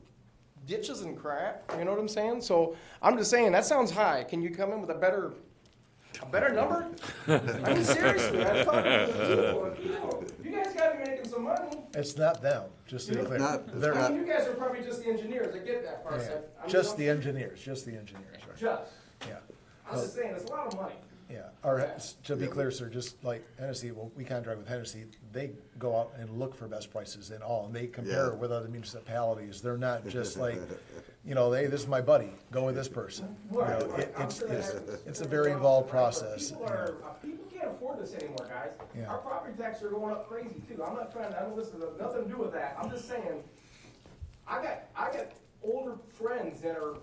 ditches and crap. You know what I'm saying? So I'm just saying that sounds high. Can you come in with a better number? I mean, seriously, I'm talking to the people. You guys gotta be making some money. It's not them, just to be clear. They're I mean, you guys are probably just the engineers. I get that part. yeah, I'm just the engineers, right? Just. Yeah. I'm just saying, it's a lot of money. Yeah, or to be clear, sir, just like Hennessy, well, we contract with Hennessy, they go out and look for best prices and all, and they compare Yeah. with other municipalities. They're not just like, you know, hey, this is my buddy, go with this person. You know, it's a very involved process. People can't afford this anymore, guys. Yeah. Our property taxes are going up crazy too. I'm not trying to, I don't listen to, nothing to do with that. I'm just saying, I got older friends that are,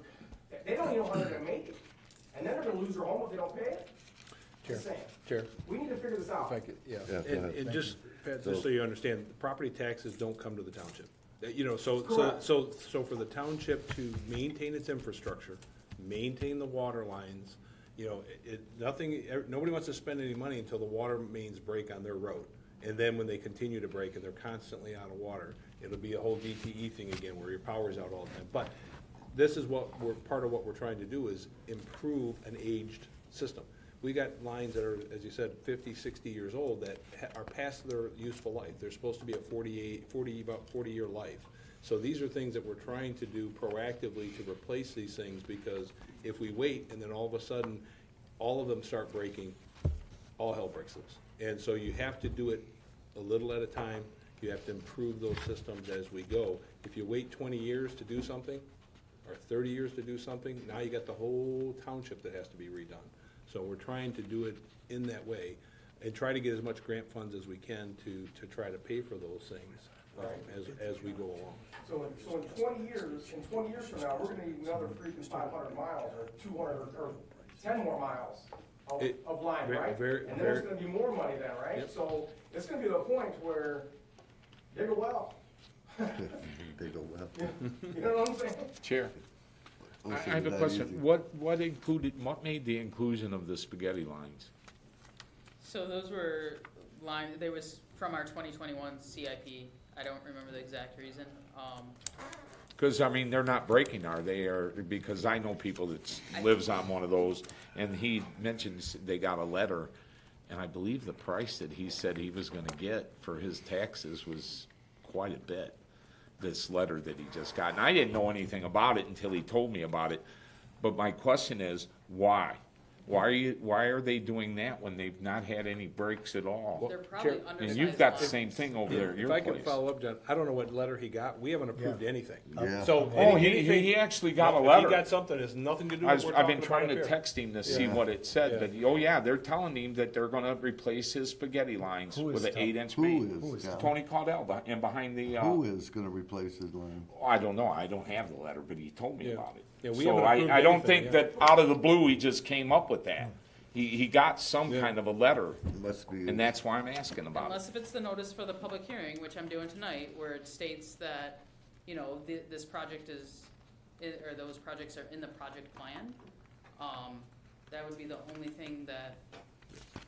they don't even know how they're gonna make it. And then they're gonna lose their home if they don't pay it. Just saying. Chair. We need to figure this out. If I could, yeah. Yeah, go ahead. And just, Pat, just so you understand, property taxes don't come to the township. You know, so Correct. for the township to maintain its infrastructure, maintain the water lines, you know, nobody wants to spend any money until the water mains break on their road. And then when they continue to break and they're constantly out of water, it'll be a whole DTE thing again where your power's out all the time. But this is part of what we're trying to do is improve an aged system. We got lines that are, as you said, 50, 60 years old that are past their useful life. They're supposed to be about 40-year life. So these are things that we're trying to do proactively to replace these things, because if we wait and then all of a sudden all of them start breaking, all hell breaks loose. And so you have to do it a little at a time. You have to improve those systems as we go. If you wait 20 years to do something, or 30 years to do something, now you got the whole township that has to be redone. So we're trying to do it in that way and try to get as much grant funds as we can to try to pay for those things as we go along. So in 20 years from now, we're gonna need another freaking 500 miles or 200 or 10 more miles of line, right? And then there's gonna be more money then, right? Yep. So it's gonna be the point where dig a well. They go well. You know what I'm saying? Chair, I have a question. What made the inclusion of the spaghetti lines? So those were they was from our 2021 CIP. I don't remember the exact reason. Because, I mean, they're not breaking, are they? Or, because I know people that lives on one of those, and he mentions they got a letter, and I believe the price that he said he was gonna get for his taxes was quite a bit, this letter that he just got. And I didn't know anything about it until he told me about it. But my question is, why? Why are they doing that when they've not had any breaks at all? They're probably Chair, undersized. And you've got the lines. same thing over there at your If I place. can follow up, John, I don't know what letter he got. We haven't approved Yeah. anything. Yeah. So Oh, anything- he actually got a If letter. he got something, it has nothing to do with what we're I've been talking trying about to up here. text him to see Yeah. what it said, Yeah. but, oh yeah, they're telling him that they're gonna replace his spaghetti lines Who is with an telling- 8-inch Who main. is, yeah. Tony Caudell, and behind the, Who is gonna replace his line? I don't know, I don't have the letter, but he told me Yeah. about it. Yeah, we So haven't approved I don't anything, think yeah. that out of the blue, he just came up with that. He got some Yeah. kind of a letter, It must be. and that's why I'm asking about it. Unless if it's the notice for the public hearing, which I'm doing tonight, where it states that, you know, this project or those projects are in the project plan, that would be the only thing that,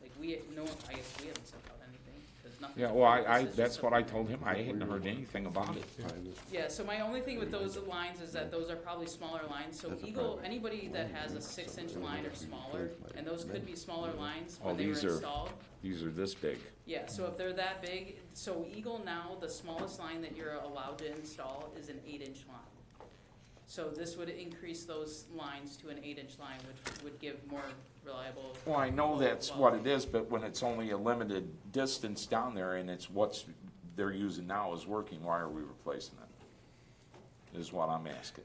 like, I guess we haven't sent out anything, because nothing's. Yeah, well, approved. This is that's just what a- I told him, I hadn't heard anything about it. Yeah, so my only thing with those lines is that those are probably smaller lines, so That's a Eagle, private. anybody that has a 6-inch line or smaller, and those could be smaller lines Oh, when they were these are, installed. these are this big. Yeah, so if they're that big, so Eagle now, the smallest line that you're allowed to install is an 8-inch line. So this would increase those lines to an 8-inch line, which would give more reliable. Well, I know that's what it is, but when it's only a limited distance down there and it's what's they're using now is working, why are we replacing it? Is what I'm asking.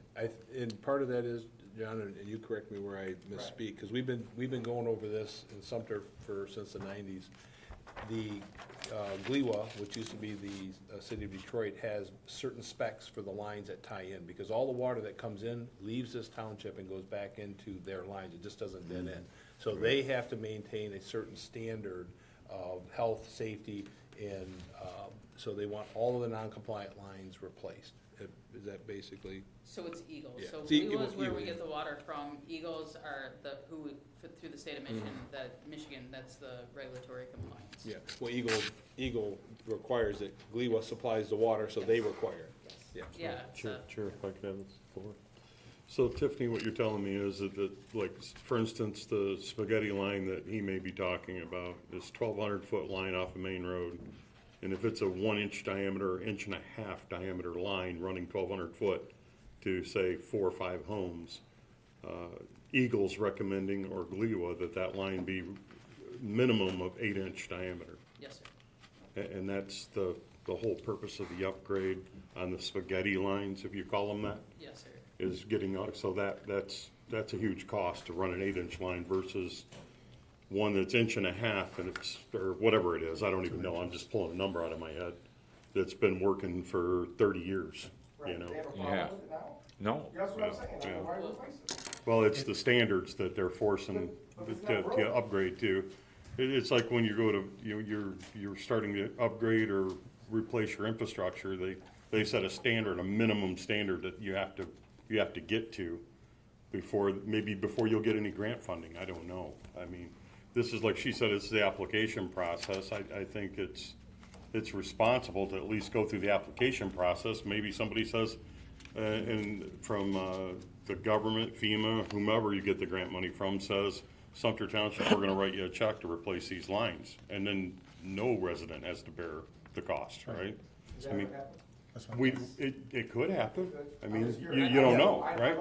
And part of that is, John, and you correct me where I misspeak, because we've been going over this in Sumpter since the 90s. The GLEWA, which used to be the city of Detroit, has certain specs for the lines that tie in, because all the water that comes in leaves this township and goes back into their lines. It just doesn't dead end. So they have to maintain a certain standard of health, safety, and so they want all of the non-compliant lines replaced. Is that basically? So it's Eagle. Yeah. So See, Eagle is where we Eagle. get the water from. Eagles are through the state of Michigan, Mm-hmm. Michigan, that's the regulatory compliance. Yeah, well, Eagle Eagle requires it, Gliwa supplies the water, so they require it. Yeah. Yeah, it's Sure, a, sure, if I could have this floor. So Tiffany, what you're telling me is that, like, for instance, the spaghetti line that he may be talking about, this 1,200-foot line off of Main Road, and if it's a 1-inch diameter, 1.5-inch diameter line running 1,200 foot to, say, 4 or 5 homes, Eagle's recommending, or Gliwa, that line be minimum of 8-inch diameter. yes, sir. And that's the whole purpose of the upgrade on the spaghetti lines, if you call them that? Yes, sir. Is getting, so that's a huge cost to run an 8-inch line versus one that's 1.5 inches and it's, or whatever it is, I don't even know, I'm just pulling a number out of my head, that's been working for 30 years, you know? Yeah. No. That's what I'm saying, I Yeah. don't know why replace it. Well, it's the standards that they're forcing to upgrade to. It's like when you go to, you're starting to upgrade or replace your infrastructure, they set a standard, a minimum standard that you have to get to before you'll get any grant funding, I don't know. I mean, this is like she said, it's the application process. I think it's responsible to at least go through the application process. Maybe somebody says, and from the government, FEMA, whomever you get the grant money from, says, Sumpter Township, we're gonna write you a check to replace these lines. And then no resident has to bear the cost, right? I mean, it could happen. I mean, you don't know, right?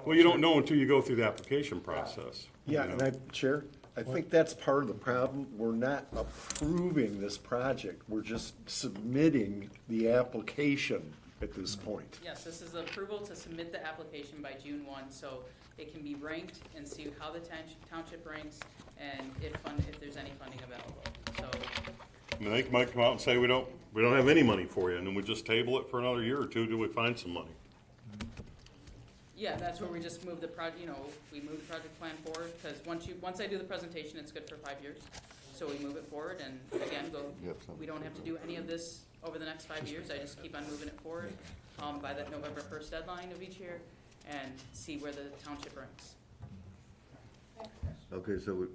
Well, you don't know until you go through the application process. Yeah, you and know? Chair, I think that's part of the problem. We're not approving this project. We're just submitting the application at this point. Yes, this is approval to submit the application by June 1, so it can be ranked and see how the township ranks and if there's any funding available. So, I mean, they might come out and say, we don't have any money for you, and then we just table it for another year or two till we find some money. yeah, that's where we just move the we move the project plan forward, because once I do the presentation, it's good for 5 years. So we move it forward and again, we don't have to do any of this over the next 5 years. I just keep on moving it forward by that November 1st deadline of each year and see where the township ranks. Okay, so we,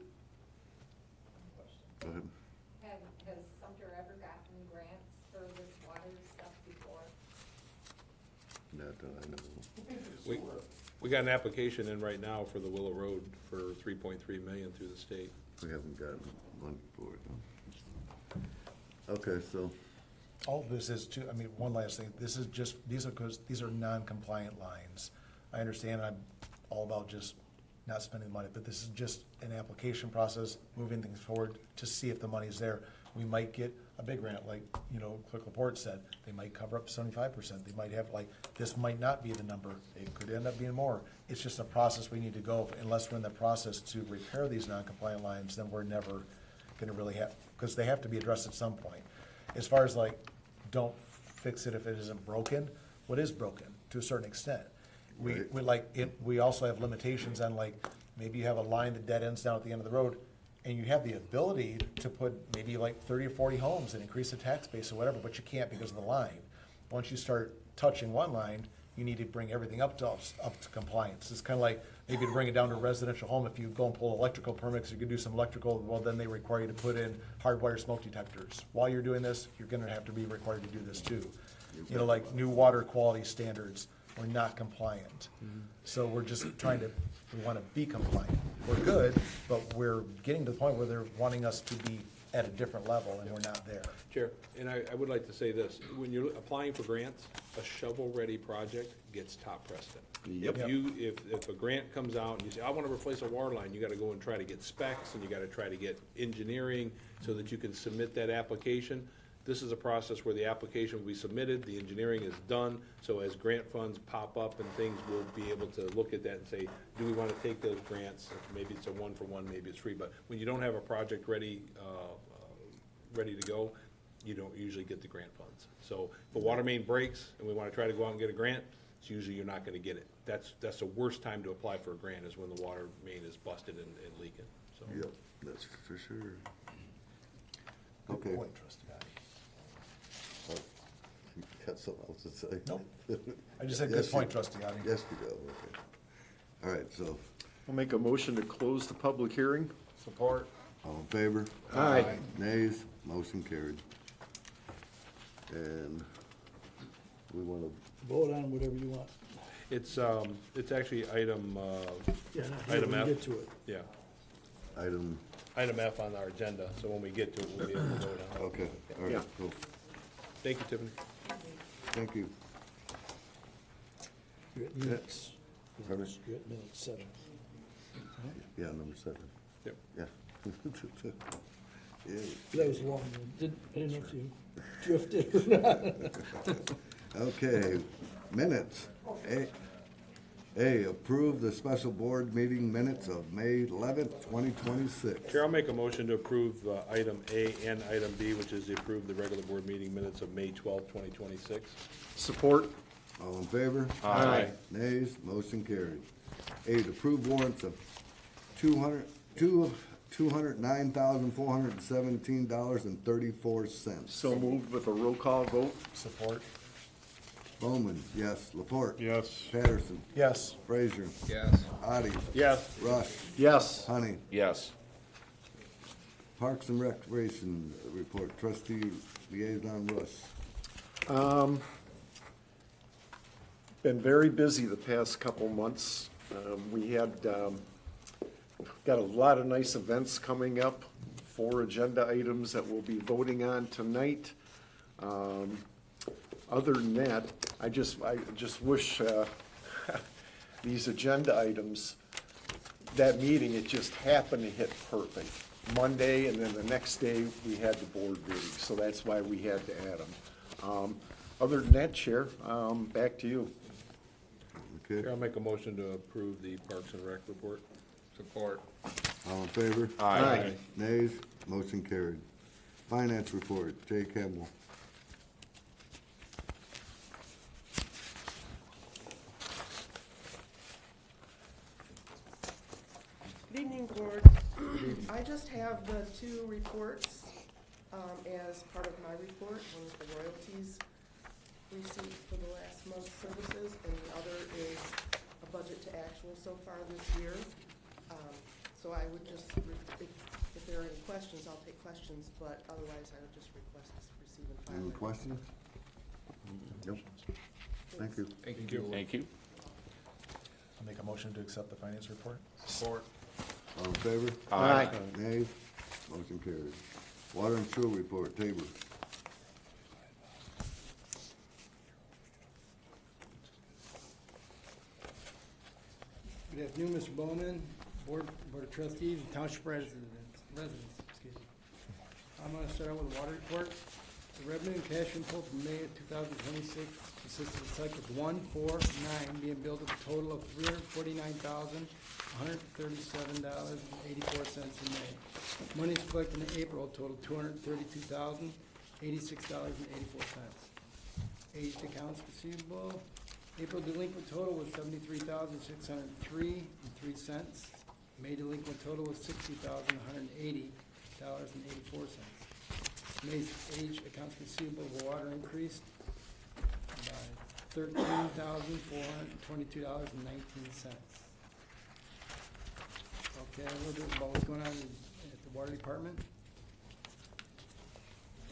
go ahead. Has Sumpter ever gotten grants for this water stuff before? Not that I know. We got an application in right now for the Willow Road for $3.3 million through the state. We haven't gotten one for it, no. Okay, so, All of this is I mean, one last thing, this is just, these are non-compliant lines. I understand I'm all about just not spending money, but this is just an application process, moving things forward to see if the money's there. We might get a big grant, like, Clerk Laporte said, they might cover up 75%. They might have, this might not be the number, it could end up being more. It's just a process we need to go, unless we're in the process to repair these non-compliant lines, then we're never gonna really have, because they have to be addressed at some point. As far as don't fix it if it isn't broken, what is broken, to a certain extent? We also have limitations on maybe you have a line that dead ends down at the end of the road, and you have the ability to put maybe 30 or 40 homes and increase the tax base or whatever, but you can't because of the line. Once you start touching one line, you need to bring everything up to compliance. It's kind of like maybe to bring it down to a residential home, if you go and pull electrical permits, you could do some electrical, well, then they require you to put in hardwire smoke detectors. While you're doing this, you're gonna have to be required to do this too. Like new water quality standards, we're not compliant. So we're just we wanna be compliant. We're good, but we're getting to the point where they're wanting us to be at a different level, and we're not there. Chair, and I would like to say this, when you're applying for grants, a shovel-ready project gets top precedent. Yep. If a grant comes out and you say, I wanna replace a water line, you gotta go and try to get specs, and you gotta try to get engineering so that you can submit that application. This is a process where the application will be submitted, the engineering is done, so as grant funds pop up and things, we'll be able to look at that and say, do we wanna take those grants? Maybe it's a 1-for-1, maybe it's free, but when you don't have a project ready to go, you don't usually get the grant funds. So if a water main breaks and we wanna try to go out and get a grant, it's usually you're not gonna get it. That's the worst time to apply for a grant, is when the water main is busted and leaking, so. yep, that's for sure. Good Okay. point, trustee. You got something else to say? Nope. I just said, good Yes, point, you- trustee Audi. Yes, you do, okay. All right, so, I'll make a motion to close the public hearing. Support. all in favor? Aye. Nays? motion carried. And we want to, Vote on whatever you want. It's actually item, Yeah, not here, item when F. we get to it. Yeah, item, item F on our agenda, so when we get to it, we'll be able to vote on it. okay, all Yeah. right, cool. Thank you, Tiffany. Thank you. You're at minutes. Pardon? You're at minutes 7. Yeah, number 7. Yep. Yeah. Yeah. That was long, I didn't know if you drifted or not. Okay, minutes. A, approve the special board meeting minutes of May 11th, 2026. Chair, I'll make a motion to approve item A and item B, which is to approve the regular board meeting minutes of May 12th, 2026. Support. All in favor? Aye. Nays, motion carried. 8, approve warrants of $209,417.34. So moved with a roll call vote. Support. Bowman, yes. Laporte. Yes. Patterson. Yes. Frazier. Yes. Addie. Yes. Rush. Yes. Honey. Yes. Parks and Recreation report, trustee liaison Russ. Been very busy the past couple months. We had, got a lot of nice events coming up, 4 agenda items that we'll be voting on tonight. Other than that, I just wish, these agenda items, that meeting, it just happened to hit perfect. Monday, and then the next day, we had the board meeting, so that's why we had to add them. Other than that, Chair, back to you. Okay, Chair, I'll make a motion to approve the Parks and Rec report. Support. all in favor? Aye. Nays, motion carried. Finance report, Jay Campbell. Good evening, Board. I just have the 2 reports as part of my report. One is the royalties received for the last month's services, and the other is a budget to actual so far this year. So I would just, if there are any questions, I'll take questions, but otherwise I would just request to receive and file. Any questions? Nope. Thank you. Thank you. Thank you. I'll make a motion to accept the finance report. Support. All in favor? Aye. Nays, motion carried. Water and sewer report, Tabor. Good afternoon, Mr. Bowman, Board of Trustees, and Township residents, excuse me. I'm gonna start out with the water report. The revenue and cash inflow for May of 2026 consists of cycles 1, 4, 9 being billed with a total of $349,137.84 in May. Monies collected in April totaled $232,086.84. Aged accounts receivable. April delinquent total was $73,603.03. May delinquent total was $60,180.84. May's age accounts receivable of water increased by $13,422.19. Okay, a little bit about what's going on at the water department.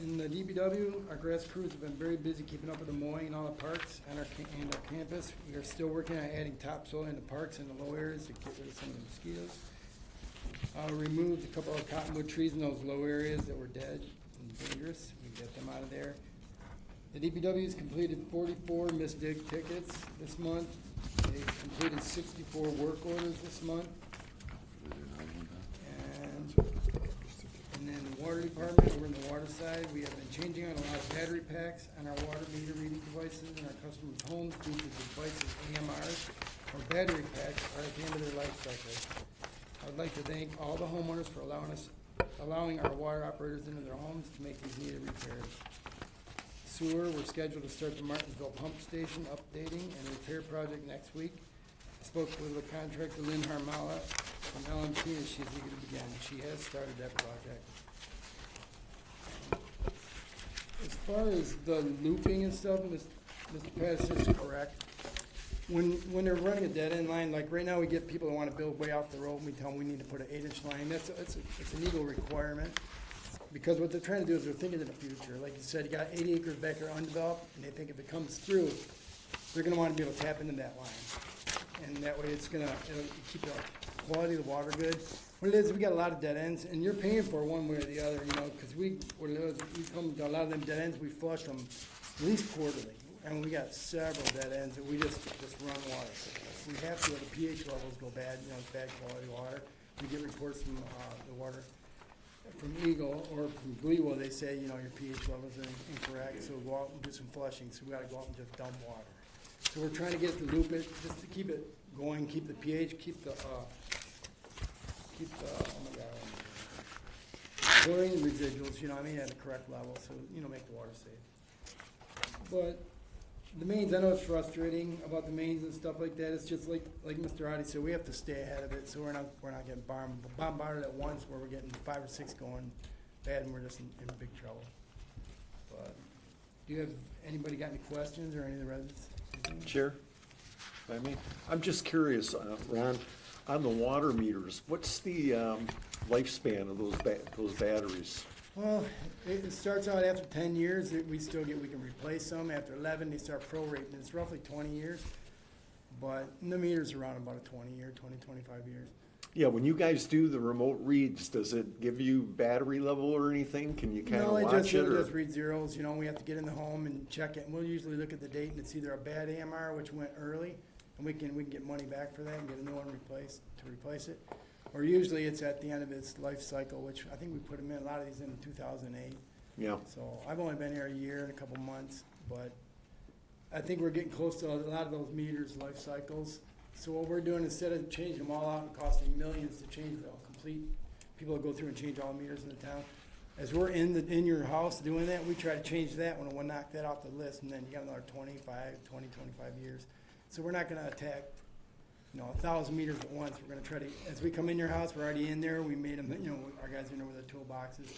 In the DPW, our grass crews have been very busy keeping up with the mowing in all the parks and our campus. We are still working on adding topsoil in the parks and the low areas to get rid of some of the mosquitoes. Removed a couple of cottonwood trees in those low areas that were dead and dangerous. We get them out of there. The DPW has completed 44 missed dig tickets this month. They've completed 64 work orders this month. And then the water department, over in the water side, we have been changing out a lot of battery packs on our water meter reading devices in our customers' homes due to the devices AMRs or battery packs are at the end of their life cycle. I would like to thank all the homeowners for allowing our water operators into their homes to make these needed repairs. Sewer, we're scheduled to start the Martinsville Pump Station updating and repair project next week. I spoke with the contractor Lynn Harmala from LMC and she's eager to begin. She has started that project. As far as the looping and stuff, Mr. Patterson's correct. When they're running a dead end line, like right now we get people that want to build way off the road and we tell them we need to put an 8-inch line. It's a legal requirement. because what they're trying to do is they're thinking of the future. Like you said, you got 80 acres back there undeveloped, and they think if it comes through, they're gonna wanna be able to tap into that line. And that way it'll keep the quality of the water good. What it is, we got a lot of dead ends, and you're paying for it one way or the other, you know, because we come to a lot of them dead ends, we flush them at least quarterly. And we got several dead ends that we just run water. We have to, the pH levels go bad, you know, it's bad quality water. We get reports from the water, from Eagle or from Gleewell, they say, you know, your pH levels are incorrect, so go out and do some flushing, so we gotta go out and just dump water. So we're trying to get it to loop it, just to keep it going, keep the pH, keep the, oh my God, chlorine residuals, you know what I mean, at the correct level, so, you know, make the water safe. But the mains, I know it's frustrating about the mains and stuff like that. It's just like Mr. Adi said, we have to stay ahead of it, so we're not getting bombarded at once where we're getting 5 or 6 going bad and we're just in big trouble. But do you have, anybody got any questions or any of the residents? Chair, I mean, I'm just curious, Ron, on the water meters, what's the lifespan of those batteries? Well, it starts out after 10 years, we can replace them. After 11, they start prorating. It's roughly 20 years, but the meter's around about a 20, 25 years. Yeah, when you guys do the remote reads, does it give you battery level or anything? Can you kind of watch it? No, it just reads zeros. You know, we have to get in the home and check it. And we'll usually look at the date, and it's either a bad AMR, which went early, and we can get money back for that and get a new one to replace it. Or usually it's at the end of its life cycle, which I think we put them in, a lot of these in 2008. Yeah. So I've only been here a year and a couple months, but I think we're getting close to a lot of those meters' life cycles. So what we're doing, instead of changing them all out and costing millions to change the complete, people that go through and change all meters in the town, as we're in your house doing that, we try to change that one and we'll knock that off the list, and then you got another 25 years. So we're not gonna attack 1,000 meters at once. We're gonna try to, as we come in your house, we're already in there, we made them, our guys in there with their toolboxes.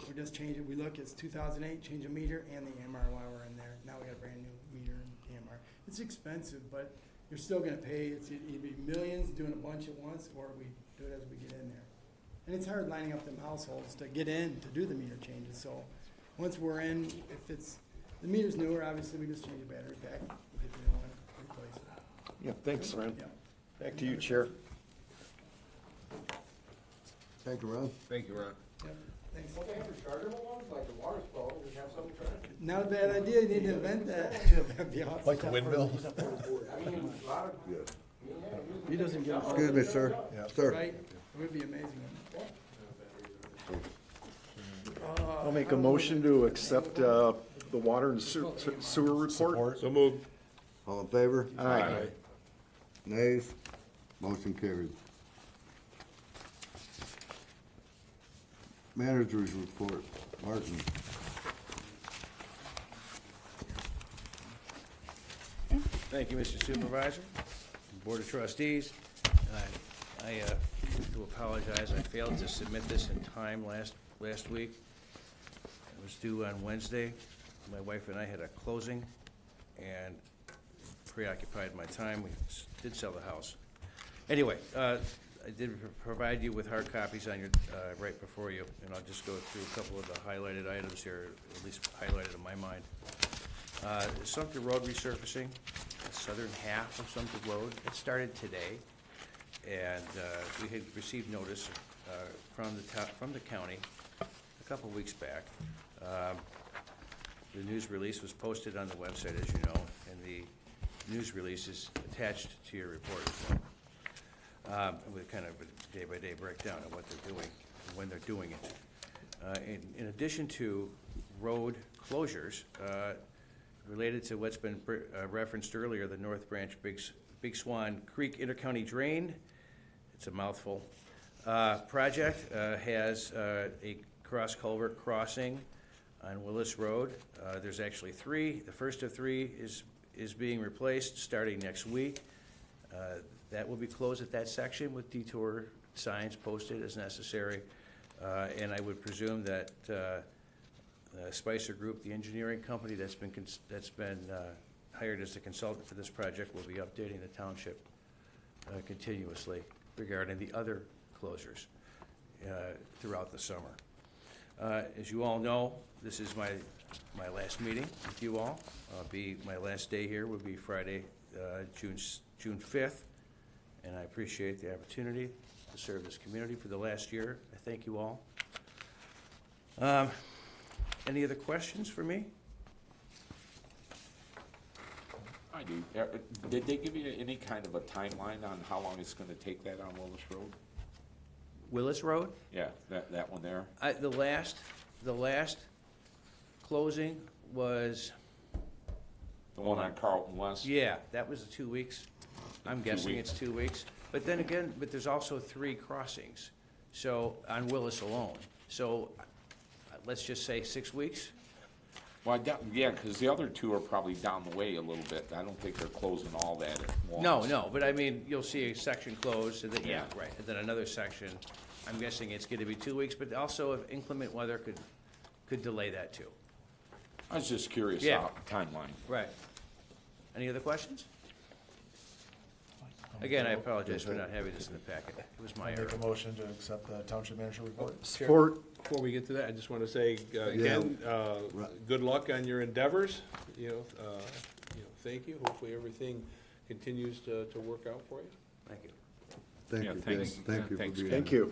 We just change it, we look, it's 2008, change a meter and the AMR while we're in there. Now we got a brand new meter and AMR. It's expensive, but you're still gonna pay, it's either be millions doing a bunch at once, or we do it as we get in there. And it's hard lining up them households to get in to do the meter changes, so once we're in, if it's, the meter's newer, obviously we just change the battery pack, we get the new one, replace it. Yeah, thanks, Ron. Yeah. Back to you, Chair. Thank you, Ron. Thank you, Ron. Yeah, thanks. Well, they have rechargeable ones, like the water spout, we have some charging. Not a bad idea, you need to invent that. That'd be awesome. Like a windmill? I mean, a lot of. He doesn't get. Excuse me, sir. Sir. Right, it would be amazing. I'll make a motion to accept the water and sewer report. So moved. All in favor? Aye. Nays? Motion carried. Managers report. Martin. Thank you, Mr. Supervisor, Board of Trustees. I do apologize, I failed to submit this in time last week. It was due on Wednesday. My wife and I had a closing and preoccupied my time. We did sell the house. Anyway, I did provide you with hard copies on your, right before you, and I'll just go through a couple of the highlighted items here, at least highlighted in my mind. Sumpter Road resurfacing, the southern half of Sumpter Road, it started today, and we had received notice from the county a couple weeks back. The news release was posted on the website, as you know, and the news release is attached to your report as well, with kind of a day-by-day breakdown of what they're doing and when they're doing it. In addition to road closures, related to what's been referenced earlier, the North Branch Big Swan Creek Intercounty Drain, it's a mouthful, project has a cross-culvert crossing on Willis Road. There's actually 3. The first of 3 is being replaced starting next week. That will be closed at that section with detour signs posted as necessary. And I would presume that Spicer Group, the engineering company that's been hired as a consultant for this project, will be updating the township continuously regarding the other closures throughout the summer. As you all know, this is my last meeting with you all. My last day here will be Friday, June 5th, and I appreciate the opportunity to serve this community for the last year. I thank you all. Any other questions for me? I do. Did they give you any kind of a timeline on how long it's gonna take that on Willis Road? Willis Road? Yeah, that one there? The last closing was, The one on Carlton West? yeah, that was 2 weeks. I'm 2 guessing weeks. it's 2 weeks. But then again, there's also 3 crossings, so, on Willis alone. So, let's just say 6 weeks? Well, yeah, because the other 2 are probably down the way a little bit. I don't think they're closing all that at once. No, but I mean, you'll see a section closed, and then, yeah, Yeah. right, and then another section. I'm guessing it's gonna be 2 weeks, but also if inclement weather could delay that too. I was just curious Yeah. about timeline. Right. Any other questions? Again, I apologize for not having this in the packet. It was my I error. make a motion to accept the township manager report. Support. Before we get to that, I just want to say, again, Right. good luck on your endeavors, thank you. Hopefully everything continues to work out for you. Thank you. Thank Yeah, you, thanks. Ken. Thank you for Thanks, being Ken. here.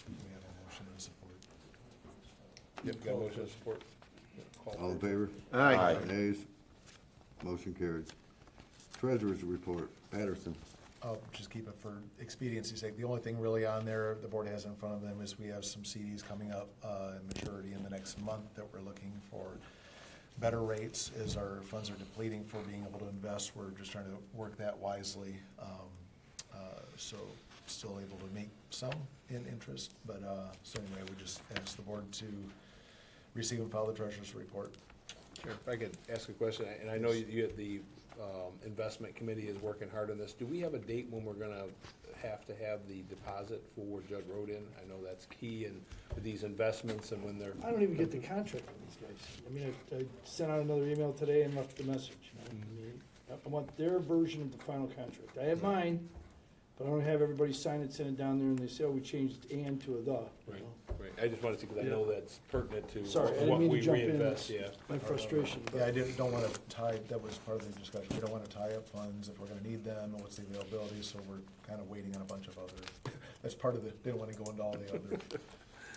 We have a motion and support. Yep, got a motion of support. Call All in for it. favor? Aye. Nays? Motion carried. Treasurer's report, Patterson. I'll just keep it for expediency's sake. The only thing really on there the board has in front of them is we have some CDs coming up in maturity in the next month that we're looking for better rates as our funds are depleting for being able to invest. We're just trying to work that wisely. So still able to make some in interest, but so anyway, we just ask the board to receive and file the treasurer's report. Sure, if I could ask a question, and I know the investment committee is working hard on this. Do we have a date when we're gonna have to have the deposit for Judd Road in? I know that's key in with these investments and when they're. I don't even get the contract from these guys. I mean, I sent out another email today and left the message. I mean, I want their version of the final contract. I have mine, but I don't have everybody sign it, send it down there, and they say, oh, we changed "and" to a "the." Right, right. I just wanted to, because I know that's pertinent to Sorry, I didn't what mean to we jump in. reinvest, yeah. My frustration. Yeah, I don't wanna tie, that was part of the discussion, we don't wanna tie up funds if we're gonna need them, and what's the availability, so we're kinda waiting on a bunch of other, that's part of the, didn't wanna go into all the other.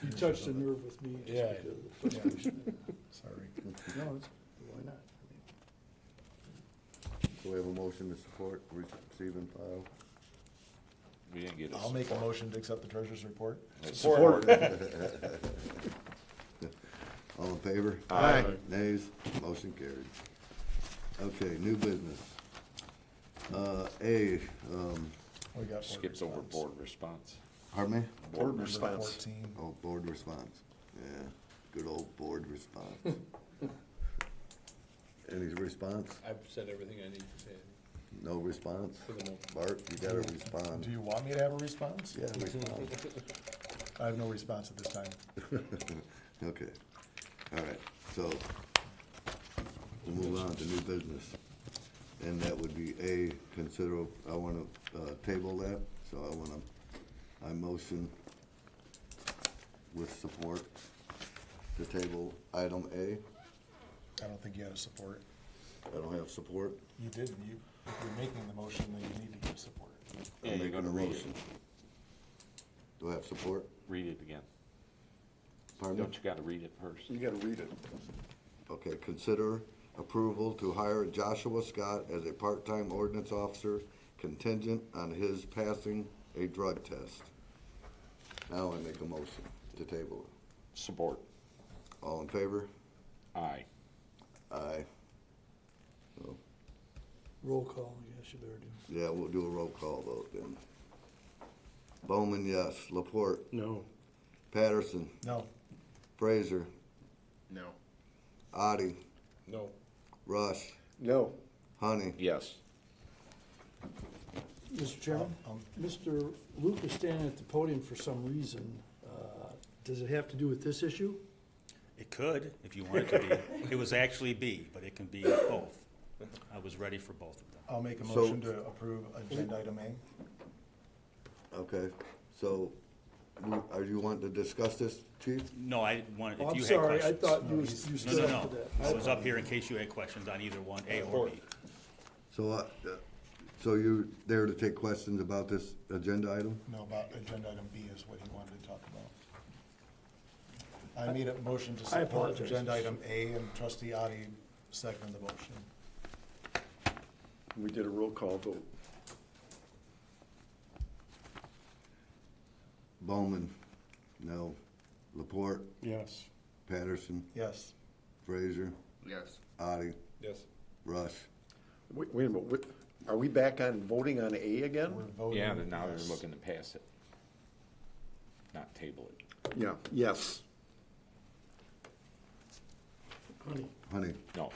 You touched a nerve with me. just Yeah. because of the frustration. Sorry. No, it's, why not? So we have a motion to support, receive and file. We didn't get a I'll make a motion to accept the treasurer's report. Support. All in favor? Aye. Nays? Motion carried. Okay, new business. A, We got board Skips over response. board response. pardon me? Board Number response. 14. Oh, board response. Yeah, good old board response. Any response? I've said everything I need to say. No response? For the moment. Bart, you gotta respond. Do you want me to have a response? Yeah, respond. I have no response at this time. Okay, all right, so, we'll move on to new business. And that would be A, consider, I wanna, table that, so I motion with support to table item A. I don't think you had a support. I don't have support. You did, if you're making the motion, then you need to give support. Yeah, I'm you're making a gonna read motion. Do I have support? Read it again. Pardon me? Don't you gotta read it first? You gotta read it. Okay, consider approval to hire Joshua Scott as a part-time ordinance officer contingent on his passing a drug test. Now I make a motion to table it. Support. All in favor? Aye. Aye. So, Roll call, I guess you better do. yeah, we'll do a roll call vote then. Bowman, yes. Laporte? No. Patterson? No. Fraser? No. Addie? No. Rush? No. Honey? Yes. Mr. Chairman, Mr. Luke is standing at the podium for some reason. Does it have to do with this issue? It could, if you want it to be. It was actually B, but it can be both. I was ready for both of them. I'll make a So- motion to approve agenda item A. Okay, so you wanting to discuss this, chief? No, I wanted, Oh, if I'm you had sorry, I questions. thought you No, stood no, up no. to that. I was up here in case you had questions on either one, A or B. So, so you're there to take questions about this agenda item? No, about agenda item B is what he wanted to talk about. I made a motion to I support apologize. agenda item A, and trustee Audi seconded the motion. We did a roll call vote. Bowman, no. Laporte, Yes. Patterson, Yes. Frazier, Yes. Audi, Yes. Rush. Wait a minute, are we back on voting on A again? We're voting. Yeah, then now they're yes. looking to pass it. Not table it. Yeah, yes. Honey, No.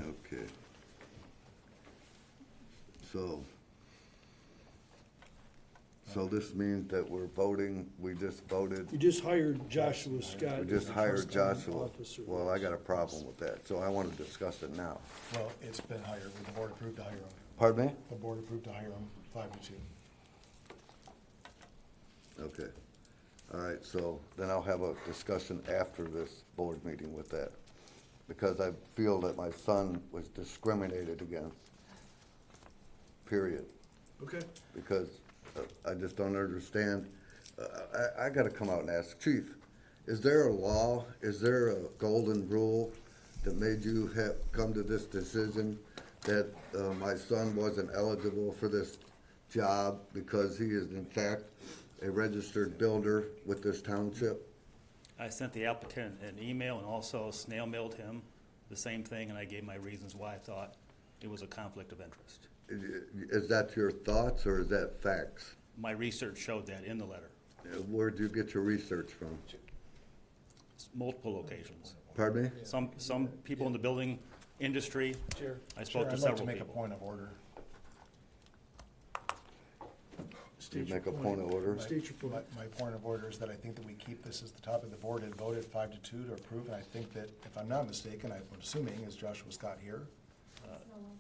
okay. So this means that we're voting, we just voted, You just hired Joshua Scott. we just as the hired trustee Joshua. officer. Well, I got a problem with that, so I want to discuss it now. Well, it's been hired. The board approved to hire him. Pardon me? The board approved to hire him 5-2. Okay. All right, so then I'll have a discussion after this board meeting with that. Because I feel that my son was discriminated against. Period. Okay. Because I just don't understand. I gotta come out and ask, Chief, is there a law, is there a golden rule that made you have come to this decision that my son wasn't eligible for this job because he is in fact a registered builder with this township? I sent the applicant an email and also snail mailed him the same thing, and I gave my reasons why I thought it was a conflict of interest. Is that your thoughts or is that facts? My research showed that in the letter, Where'd you get your research from? multiple locations. Pardon me? Some people in the building industry, Chair, I spoke to I'd like to several make a people. point of order. You make a point of order? State your point. My point of order is that I think that we keep this as the topic. The board had voted 5-2 to approve, and I think that, if I'm not mistaken, I'm assuming, is Joshua Scott here? He's no longer,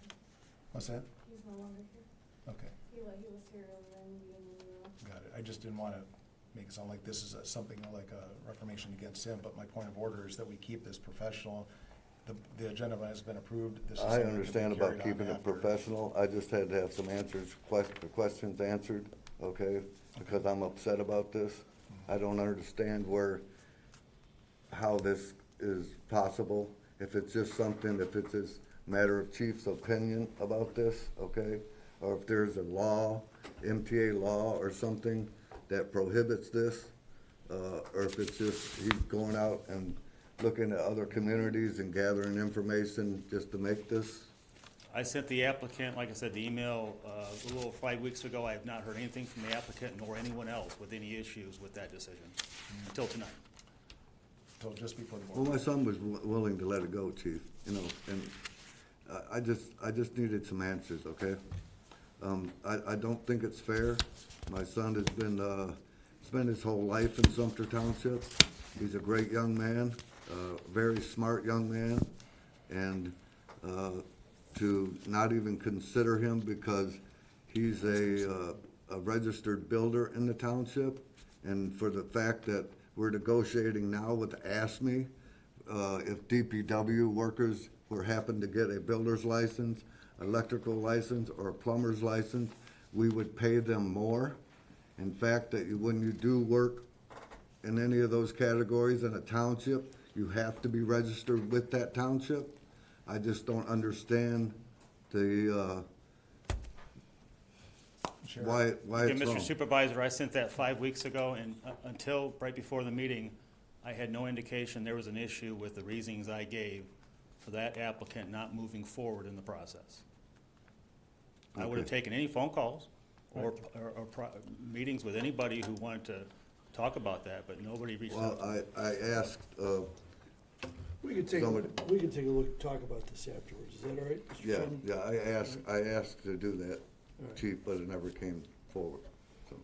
What's that? he's no longer here. Okay, He was here earlier in the meeting, got it. I just didn't want to make it sound like this is something like a reformation against him, but my point of order is that we keep this professional. The agenda has been approved. This is I something that can be understand about carried on keeping it after. professional. I just had to have some answers, questions answered, okay? Because I'm upset about this. I don't understand how this is possible. If it's just something, if it's just a matter of chief's opinion about this, okay? Or if there's a law, MTA law or something that prohibits this, or if it's just he's going out and looking at other communities and gathering information just to make this. I sent the applicant, like I said, the email a little 5 weeks ago. I have not heard anything from the applicant nor anyone else with any issues with that decision until tonight. So just before the board. Well, my son was willing to let it go, chief, you know, and I just needed some answers, okay? I don't think it's fair. My son has been, spent his whole life in Sumpter Township. He's a great young man, very smart young man, and, to not even consider him because he's a registered builder in the township, and for the fact that we're negotiating now with ASME, if DPW workers were happen to get a builder's license, electrical license, or a plumber's license, we would pay them more. In fact, that when you do work in any of those categories in a township, you have to be registered with that township. I just don't understand the, why Okay, it's wrong. Mr. Supervisor, I sent that 5 weeks ago, and until right before the meeting, I had no indication there was an issue with the reasons I gave for that applicant not moving forward in the process. I would have Okay. taken any phone calls or meetings with anybody who wanted to talk about that, but nobody reached out. Well, I asked, We could take, somebody- we could take a look, talk about this afterwards. Is that all right, Mr. yeah, Chairman? yeah, I asked to do that, All right. chief, but it never came forward, so.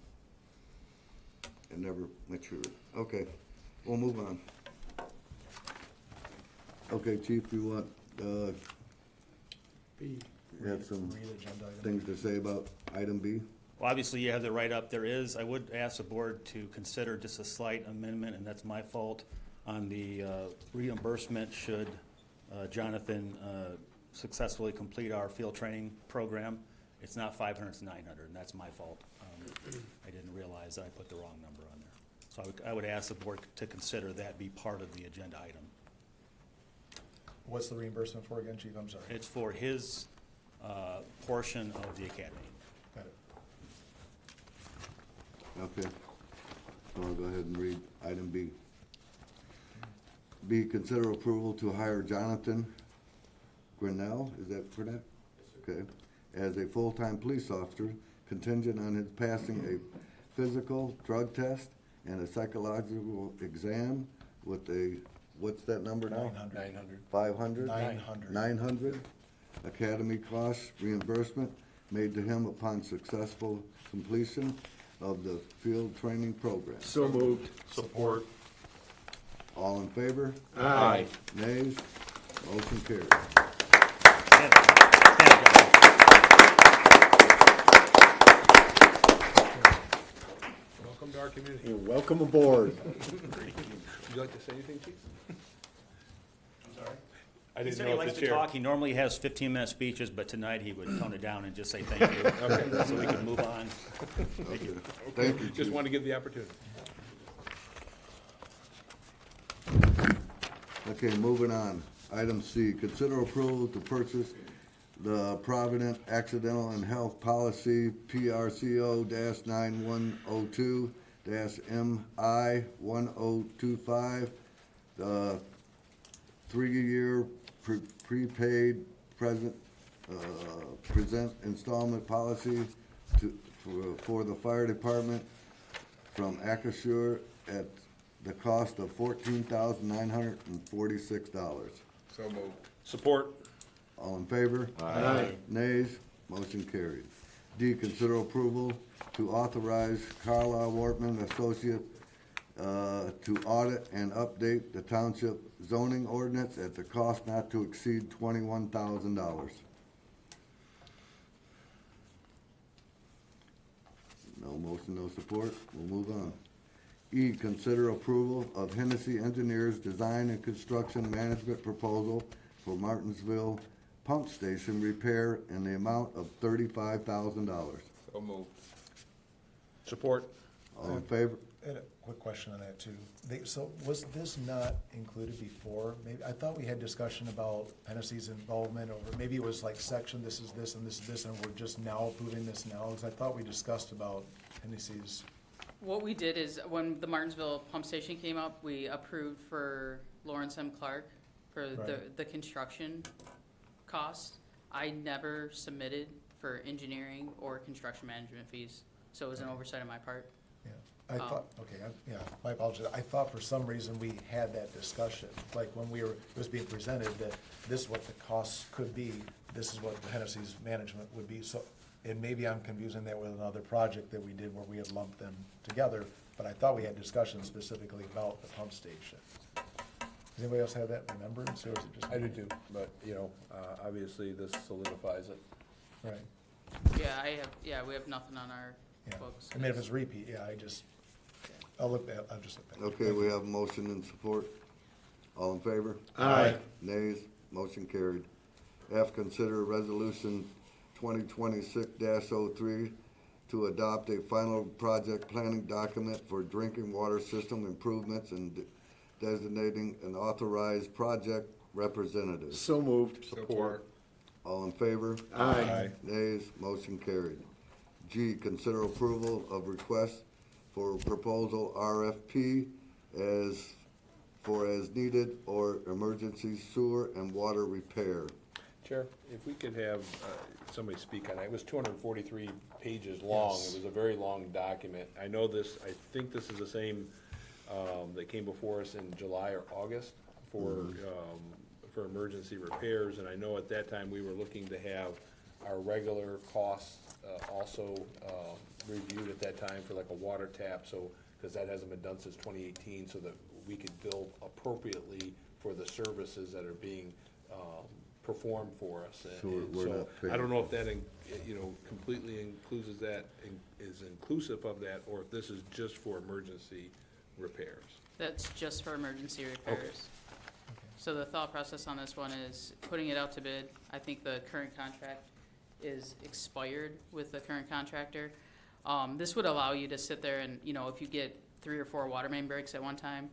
It never matured. Okay, we'll move on. Okay, chief, you want, B. you have some Read agenda item. things to say about item B? Well, obviously, you have the write-up. There is, I would ask the board to consider just a slight amendment, and that's my fault, on the reimbursement should Jonathan successfully complete our field training program. It's not 500, it's 900, and that's my fault. I didn't realize that I put the wrong number on there. So I would ask the board to consider that be part of the agenda item. What's the reimbursement for again, Chief? I'm sorry. It's for his portion of the academy. Got it. Okay. So I'll go ahead and read item B. B, consider approval to hire Jonathan Grinnell, is that correct? Okay, as a full-time police officer, contingent on his passing a physical, drug test, and a psychological exam with a, what's that number now? 900. 500? 900. 900. Academy cost reimbursement made to him upon successful completion of the field training program. So moved. Support. All in favor? Aye. Nays? Motion carries. Stand up. Welcome to our community. You're welcome aboard. Would you like to say anything, Chief? I'm sorry? I He didn't said know he if likes the to chair. talk. He normally has 15-minute speeches, but tonight he would tone it down and just say thank you. Okay. So we can move on. Thank you. Thank you, Just Chief. want to give the opportunity. Okay, moving on. Item C, consider approval to purchase the Provident Accidental and Health Policy PRCO-9102-MI 1025, 3-year prepaid present installment policy for the fire department from Acrisure at the cost of $14,946. So moved. Support. All in favor? Aye. Nays? Motion carried. D, consider approval to authorize Carlisle Wortman Associates to audit and update the township zoning ordinance at the cost not to exceed $21,000. No motion, no support. We'll move on. E, consider approval of Hennessy Engineers Design and Construction Management Proposal for Martinsville Pump Station repair in the amount of $35,000. So moved. Support. All in favor? I had a quick question on that too. So was this not included before? Maybe, I thought we had discussion about Hennessy's involvement, or maybe it was like section, this is this and this is this, and we're just now approving this now? Because I thought we discussed about Hennessy's. What we did is, when the Martinsville pump station came up, we approved for Lawrence M. Clark for Right. the construction cost. I never submitted for engineering or construction management fees, so it was an oversight on my part. Yeah, I thought, okay, yeah, my apologies. I thought for some reason we had that discussion, like when it was being presented, that this is what the costs could be, this is what Hennessy's management would be. So, and maybe I'm confusing that with another project that we did where we had lumped them together, but I thought we had discussions specifically about the pump station. Does anybody else have that remembrance, or is it just? I do too, but, you know, obviously this solidifies it. Right, We have nothing on our yeah. books. I mean, if it's repeat, yeah, I'll just look at. Okay, we have motion and support. All in favor? Aye. Nays? Motion carried. F, consider resolution 2026-03 to adopt a final project planning document for drinking water system improvements and designating an authorized project representative. So moved. Support. All in favor? Aye. Nays? Motion carried. G, consider approval of request for proposal RFP as needed or emergency sewer and water repair. Chair, if we could have somebody speak on that. It was 243 pages long. Yes. It was a very long document. I know this, I think this is the same that came before us in July or August for emergency repairs. And I know at that time we were looking to have our regular costs also reviewed at that time for like a water tap, so, because that hasn't been done since 2018, so that we could bill appropriately for the services that are being perform for us. So And we're so not paying. I don't know if that, completely includes that, is inclusive of that, or if this is just for emergency repairs. That's just for emergency repairs. So the thought process on this one is putting it out to bid. I think the current contract is expired with the current contractor. This would allow you to sit there and, if you get 3 or 4 water main breaks at one time,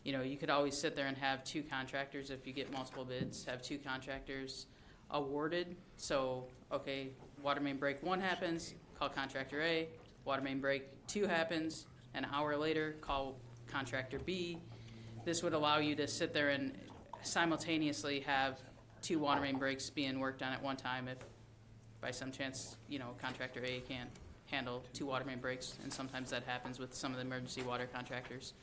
you could always sit there and have 2 contractors. If you get multiple bids, have 2 contractors awarded. So, okay, water main break 1 happens, call contractor A. Water main break 2 happens, an hour later, call contractor B. This would allow you to sit there and simultaneously have 2 water main breaks being worked on at one time if by some chance, contractor A can't handle 2 water main breaks, and sometimes that happens with some of the emergency water contractors,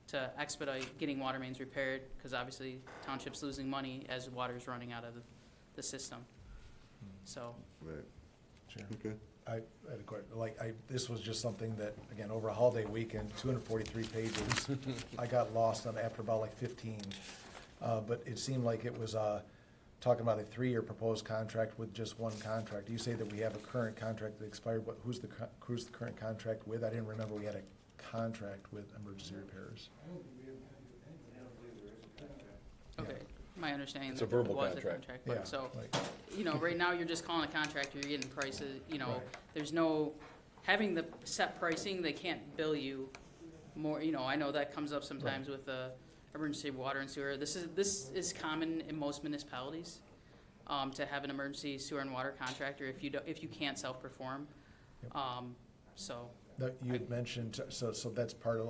to expedite getting water mains repaired, because obviously township's losing money as water's running out of the system. So, Right. Sure. Okay. I had a question, this was just something that, again, over a holiday weekend, 243 pages. I got lost on after about 15. But it seemed like it was, talking about a 3-year proposed contract with just 1 contract. You say that we have a current contract that expired, but who's the current contract with? I didn't remember we had a contract with emergency repairs. okay, my understanding It's that a there verbal was a contract. contract, Yeah, but so, like- right now you're just calling a contractor, you're getting prices, Right. there's no, having the set pricing, they can't bill you more, I know that comes up sometimes with the emergency water and sewer. This is common in most municipalities, to have an emergency sewer and water contractor if you can't self-perform. So, That you had mentioned, so that's part of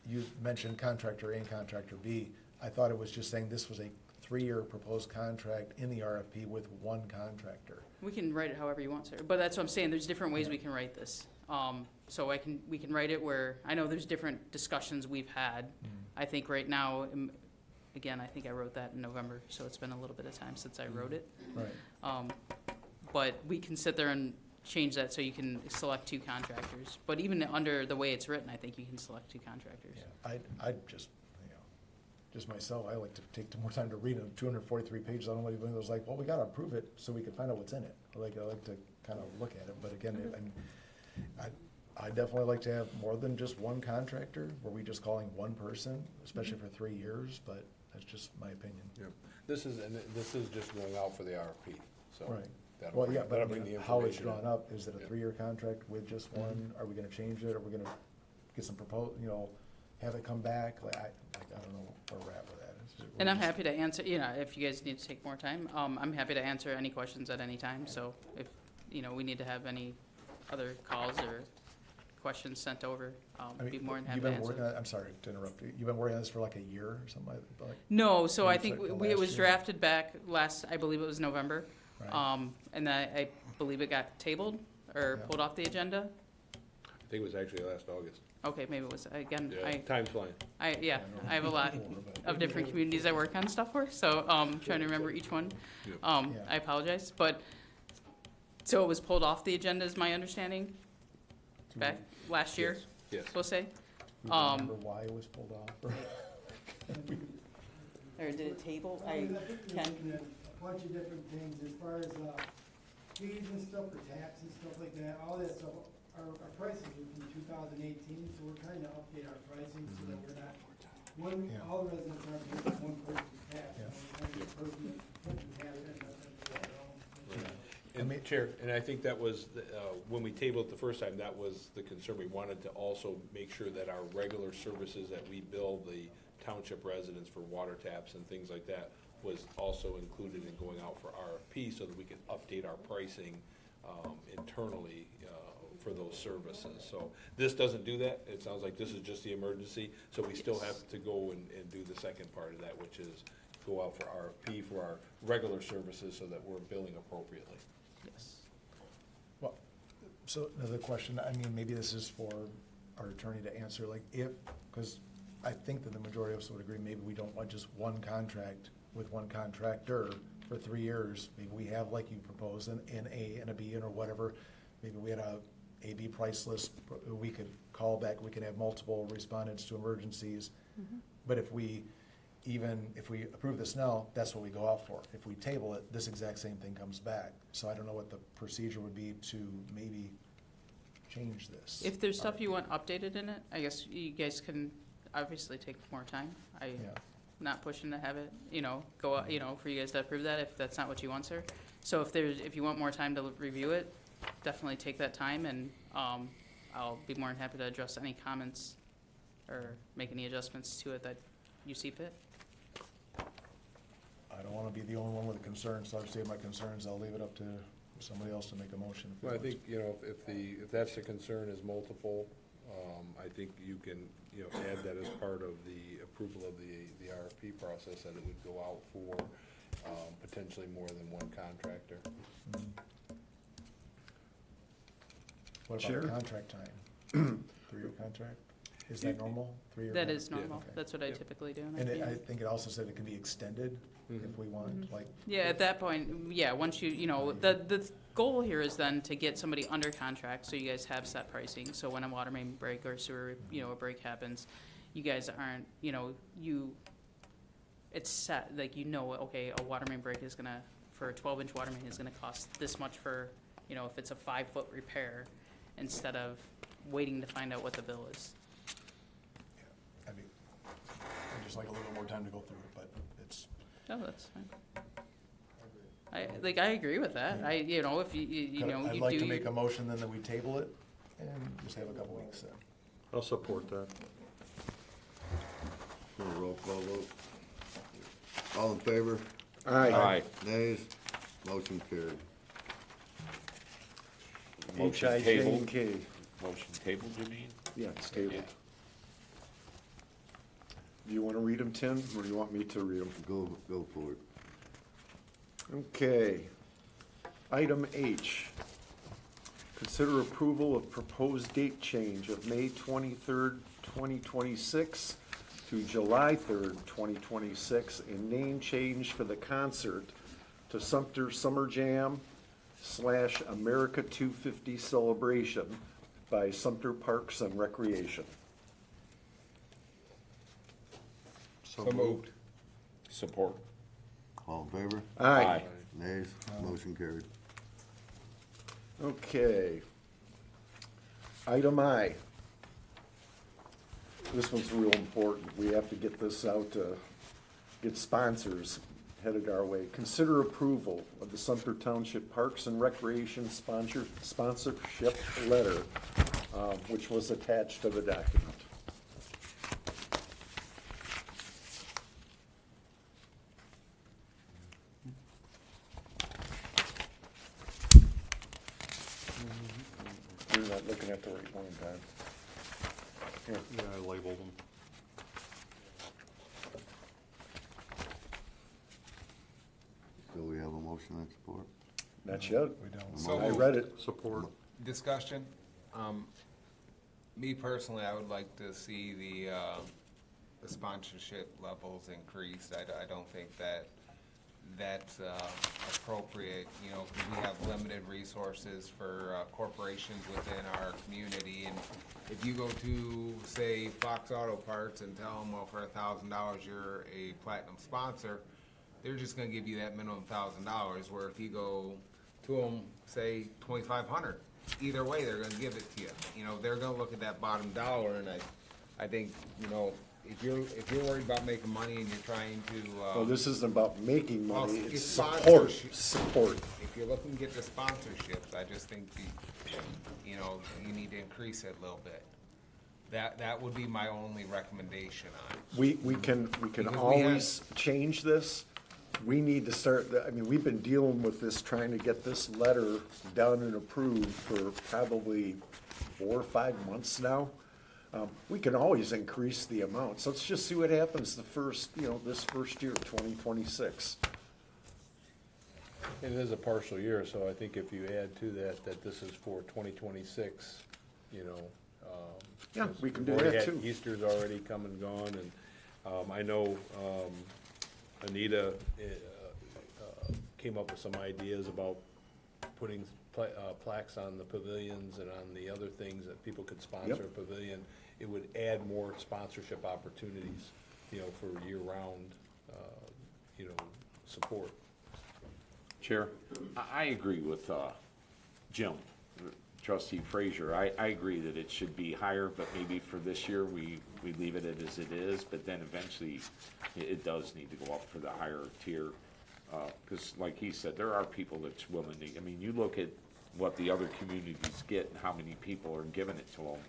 you mentioned contractor A and contractor B. I thought it was just saying this was a 3-year proposed contract in the RFP with 1 contractor. we can write it however you want, sir, but that's what I'm saying, there's different ways we can write this. So we can write it where, I know there's different discussions we've had. I think right now, again, I think I wrote that in November, so it's been a little bit of time since I wrote it. Right. But we can sit there and change that so you can select 2 contractors. But even under the way it's written, I think you can select 2 contractors. Yeah, I just, just myself, I like to take more time to read them, 243 pages. I don't know if anybody was like, well, we gotta approve it so we can find out what's in it. I like to kind of look at it, but again, I definitely like to have more than just 1 contractor. Were we just calling 1 person, especially for 3 years? But that's just my opinion. Yep. This is just going out for the RFP, so. Right. that'll Well, bring- yeah, but that'll bring the how it's information drawn in. up, is it a Yep. 3-year contract with just 1? Are we gonna change it? Are we gonna get some have it come back? I don't know where we're at with that. And I'm happy to answer, if you guys need to take more time, I'm happy to answer any questions at any time. So if, we need to have any other calls or questions sent over, be more than happy You've to been answer. working on, I'm sorry to interrupt you. You've been working on this for a year or something like? No, so I It's think like the it last was year. drafted back I believe it was November. Right. And I believe it got tabled or Yeah. pulled off the agenda. I think it was actually last August. Okay, maybe it was, again, Yeah, time's flying. I have a lot of different communities I work on stuff for, so, trying to remember each one. Yep. I apologize, but, so it was pulled off the agenda is my understanding, back last year, Yes. we'll say. You remember why it was pulled off? Or did it table? A bunch of different things as far as, fees and stuff for tax and stuff like that, all that stuff. Our prices are from 2018, so we're trying to update our pricing so that we're not, all the residents aren't paying 1 person's tax. Yeah. We're trying to have it and let them do their own. And Chair, and I think that was, when we tabled it the first time, that was the concern. We wanted to also make sure that our regular services that we bill the township residents for water taps and things like that was also included in going out for RFP so that we could update our pricing internally for those services. So this doesn't do that. It sounds like this is just the emergency, so we still have to go and do the second part of that, which is go out for RFP for our regular services so that we're billing appropriately. Yes. Well, so another question, maybe this is for our attorney to answer, because I think that the majority of us would agree, maybe we don't want just 1 contract with 1 contractor for 3 years. Maybe we have, like you propose, an A and a B or whatever. Maybe we had a A/B price list, we could call back, we can have multiple respondents to emergencies. But if we even if we approve this now, that's what we go out for. If we table it, this exact same thing comes back. So I don't know what the procedure would be to maybe change this. If there's stuff you want updated in it, I guess you guys can obviously take more time. Yeah. Not pushing to have it, go, for you guys to approve that if that's not what you want, sir. So if you want more time to review it, definitely take that time, and I'll be more than happy to address any comments or make any adjustments to it that you see fit. I don't wanna be the only one with a concern, so I'll state my concerns. I'll leave it up to somebody else to make a motion. if Well, I they want think, if that's the concern is multiple, I think you can, add that as part of the approval of the RFP process, that it would go out for, potentially more than one contractor. to. What Chair? about the contract time? 3-year contract? Is that normal? 3-year? That contract? is normal. Okay. That's what I typically do. And I think it also said it can be extended if we want, like. Yeah, at that point, once the goal here is then to get somebody under contract, so you guys have set pricing. So when a water main break or sewer, a break happens, you guys aren't, it's set, like, okay, a water main break is gonna, for a 12-inch water main is gonna cost this much for, if it's a 5-foot repair, instead of waiting to find out what the bill is. I'd just like a little bit more time to go through it, but it's. No, that's fine. I agree with that. If you do. I'd like to make a motion then that we table it and just have a couple weeks then. I'll support that. Roll call vote. All in favor? Aye. Nays? Motion carried. Motion tabled. H-I-J-K. Motion tabled, you mean? Yeah, it's tabled. Do you want to read them, Tim, or do you want me to read them? Go for it. Okay. Item H. Consider approval of proposed date change of May 23rd, 2026 to July 3rd, 2026, and name change for the concert to Sumpter Summer Jam / America 250 Celebration by Sumpter Parks and Recreation. So moved. Support. All in favor? Aye. Nays? Motion carried. Okay. Item I. This one's real important. We have to get this out to get sponsors headed our way. Consider approval of the Sumpter Township Parks and Recreation sponsorship letter, which was attached to the document. You're not looking at the right one, Don. Here. Yeah, I labeled them. So we have a motion and support? Not yet. We don't. So I read it. Support. Discussion. Me personally, I would like to see the sponsorship levels increased. I don't think that's appropriate, 'cause we have limited resources for corporations within our community. And if you go to, say, Fox Auto Parts and tell them, well, for $1,000, you're a platinum sponsor, they're just gonna give you that minimum $1,000, where if you go to them, say, 2,500, either way, they're gonna give it to you. They're gonna look at that bottom dollar, and I think, if you're worried about making money and you're trying to, Well, this isn't about making money, Well, it's it's support, sponsorship. support. if you're looking to get the sponsorships, I just think you need to increase it a little bit. That would be my only recommendation on it. We can Because we always change this. We need to start, we've been dealing with this, trying to get this letter done and approved for probably 4 or 5 months now. We can always increase the amounts. Let's just see what happens this first year, 2026. It is a partial year, so I think if you add to that this is for 2026, Yeah, we can do we've already that had- too. Easter's already come and gone, and I know Anita came up with some ideas about putting plaques on the pavilions and on the other things that people could sponsor a pavilion. It would add more sponsorship opportunities for year-round, support. Chair, I agree with Jim, trustee Frazier. I agree that it should be higher, but maybe for this year, we leave it as it is, but then eventually it does need to go up for the higher tier. Because like he said, there are people that's willing to, I mean, you look at what the other communities get and how many people are giving it to them.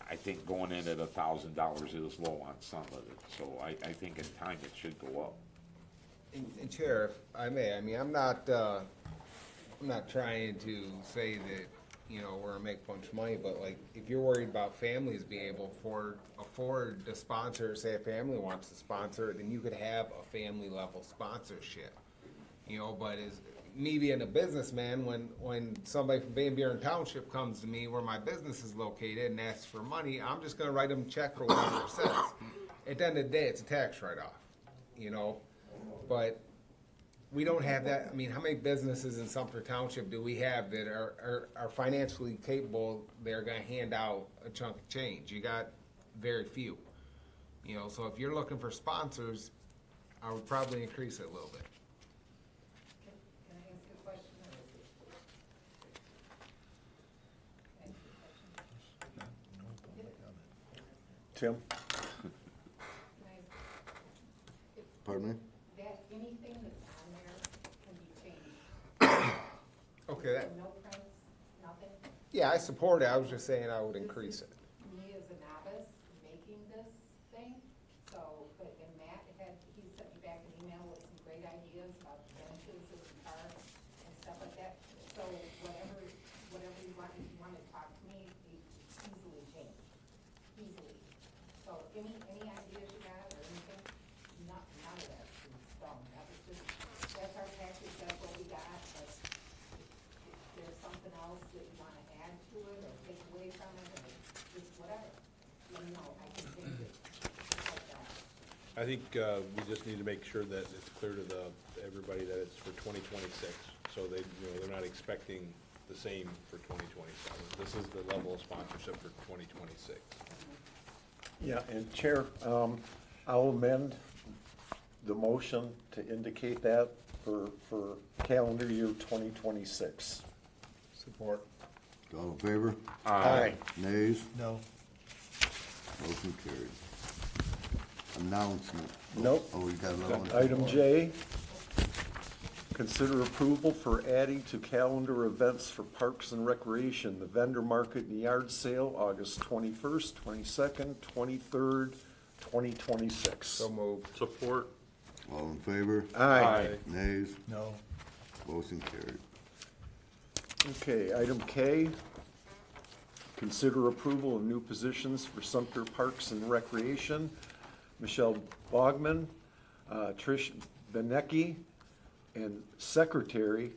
I think going in at $1,000 is low on some of it, so I think in time it should go up. And Chair, if I may, I mean, I'm not trying to say that, we're gonna make a bunch of money, but like, if you're worried about families being able to afford to sponsor, say a family wants to sponsor it, then you could have a family level sponsorship. But as me being a businessman, when somebody from Van Buren Township comes to me where my business is located and asks for money, I'm just gonna write them a check for whatever it says. At the end of the day, it's a tax write-off, but we don't have that. I mean, how many businesses in Sumpter Township do we have that are financially capable, they're gonna hand out a chunk of change? You got very few. So if you're looking for sponsors, I would probably increase it a little bit. Can I ask a question? Tim? Pardon me? That anything that's on there can be changed. Okay, that, No prints, nothing. yeah, I support it. I was just saying I would increase it. Me as a novice making this thing, so, but, and Matt he sent me back an email with some great ideas about the benches of the car and stuff like that. So whatever you want, if you want to talk to me, easily change, easily. So any ideas you got or anything, none of that's in stone. That was just, that's our package, that's what we got, but if there's something else that you want to add to it or take away from it or just whatever, let me know, I can change it. Just like that. I think we just need to make sure that it's clear to everybody that it's for 2026, so they're not expecting the same for 2027. This is the level of sponsorship for 2026. Yeah, and Chair, I'll amend the motion to indicate that for calendar year 2026. Support. All in favor? Aye. Nays? No. Motion carried. Announcement. Nope. Oh, you got another one? Item J, consider approval for adding to calendar events for Parks and Recreation, the vendor market and yard sale, August 21st, 22nd, 23rd, 2026. So moved. Support. All in favor? Aye. Nays? No. Motion carried. Okay, item K, consider approval of new positions for Sumpter Parks and Recreation. Michelle Bogman, Trish Benecki, and secretary,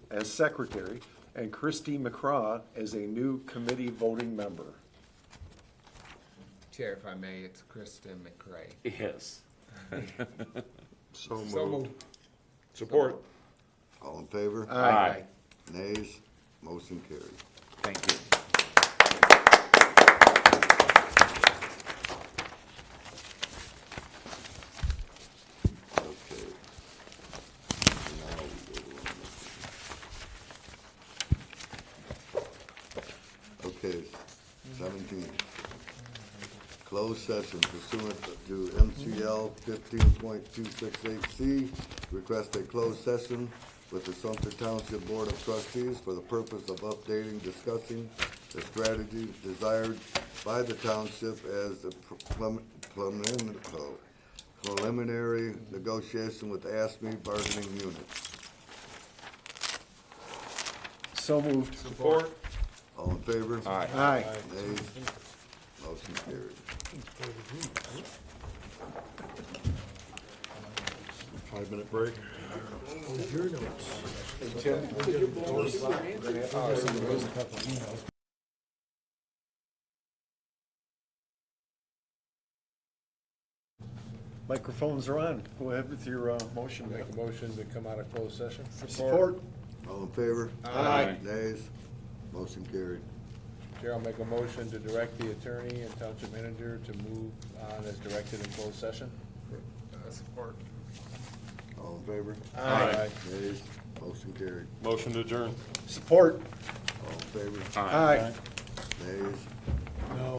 and Christy McCraw as a new committee voting member. Chair, if I may, it's Kristen McRae. Yes. So moved. So moved. Support. All in favor? Aye. Nays? Motion carried. Thank you. Okay. Now we go on. Okay, 17. Closed session pursuant to MCL 15.268C. Request a closed session with the Sumpter Township Board of Trustees for the purpose of updating, discussing the strategy desired by the township as the preliminary negotiation with ASME bargaining unit. So moved. Support. All in favor? Aye. Aye. Nays? Motion carried. 5-minute break. Microphones are on. Go ahead with your motion. Make a motion to come out of closed session. Support. All in favor? Aye. Nays? Motion carried. Chair will make a motion to direct the attorney and township manager to move on as directed in closed session. Support. All in favor? Aye. Nays? Motion carried. Motion to adjourn. Support. All in favor? Aye. Nays? No.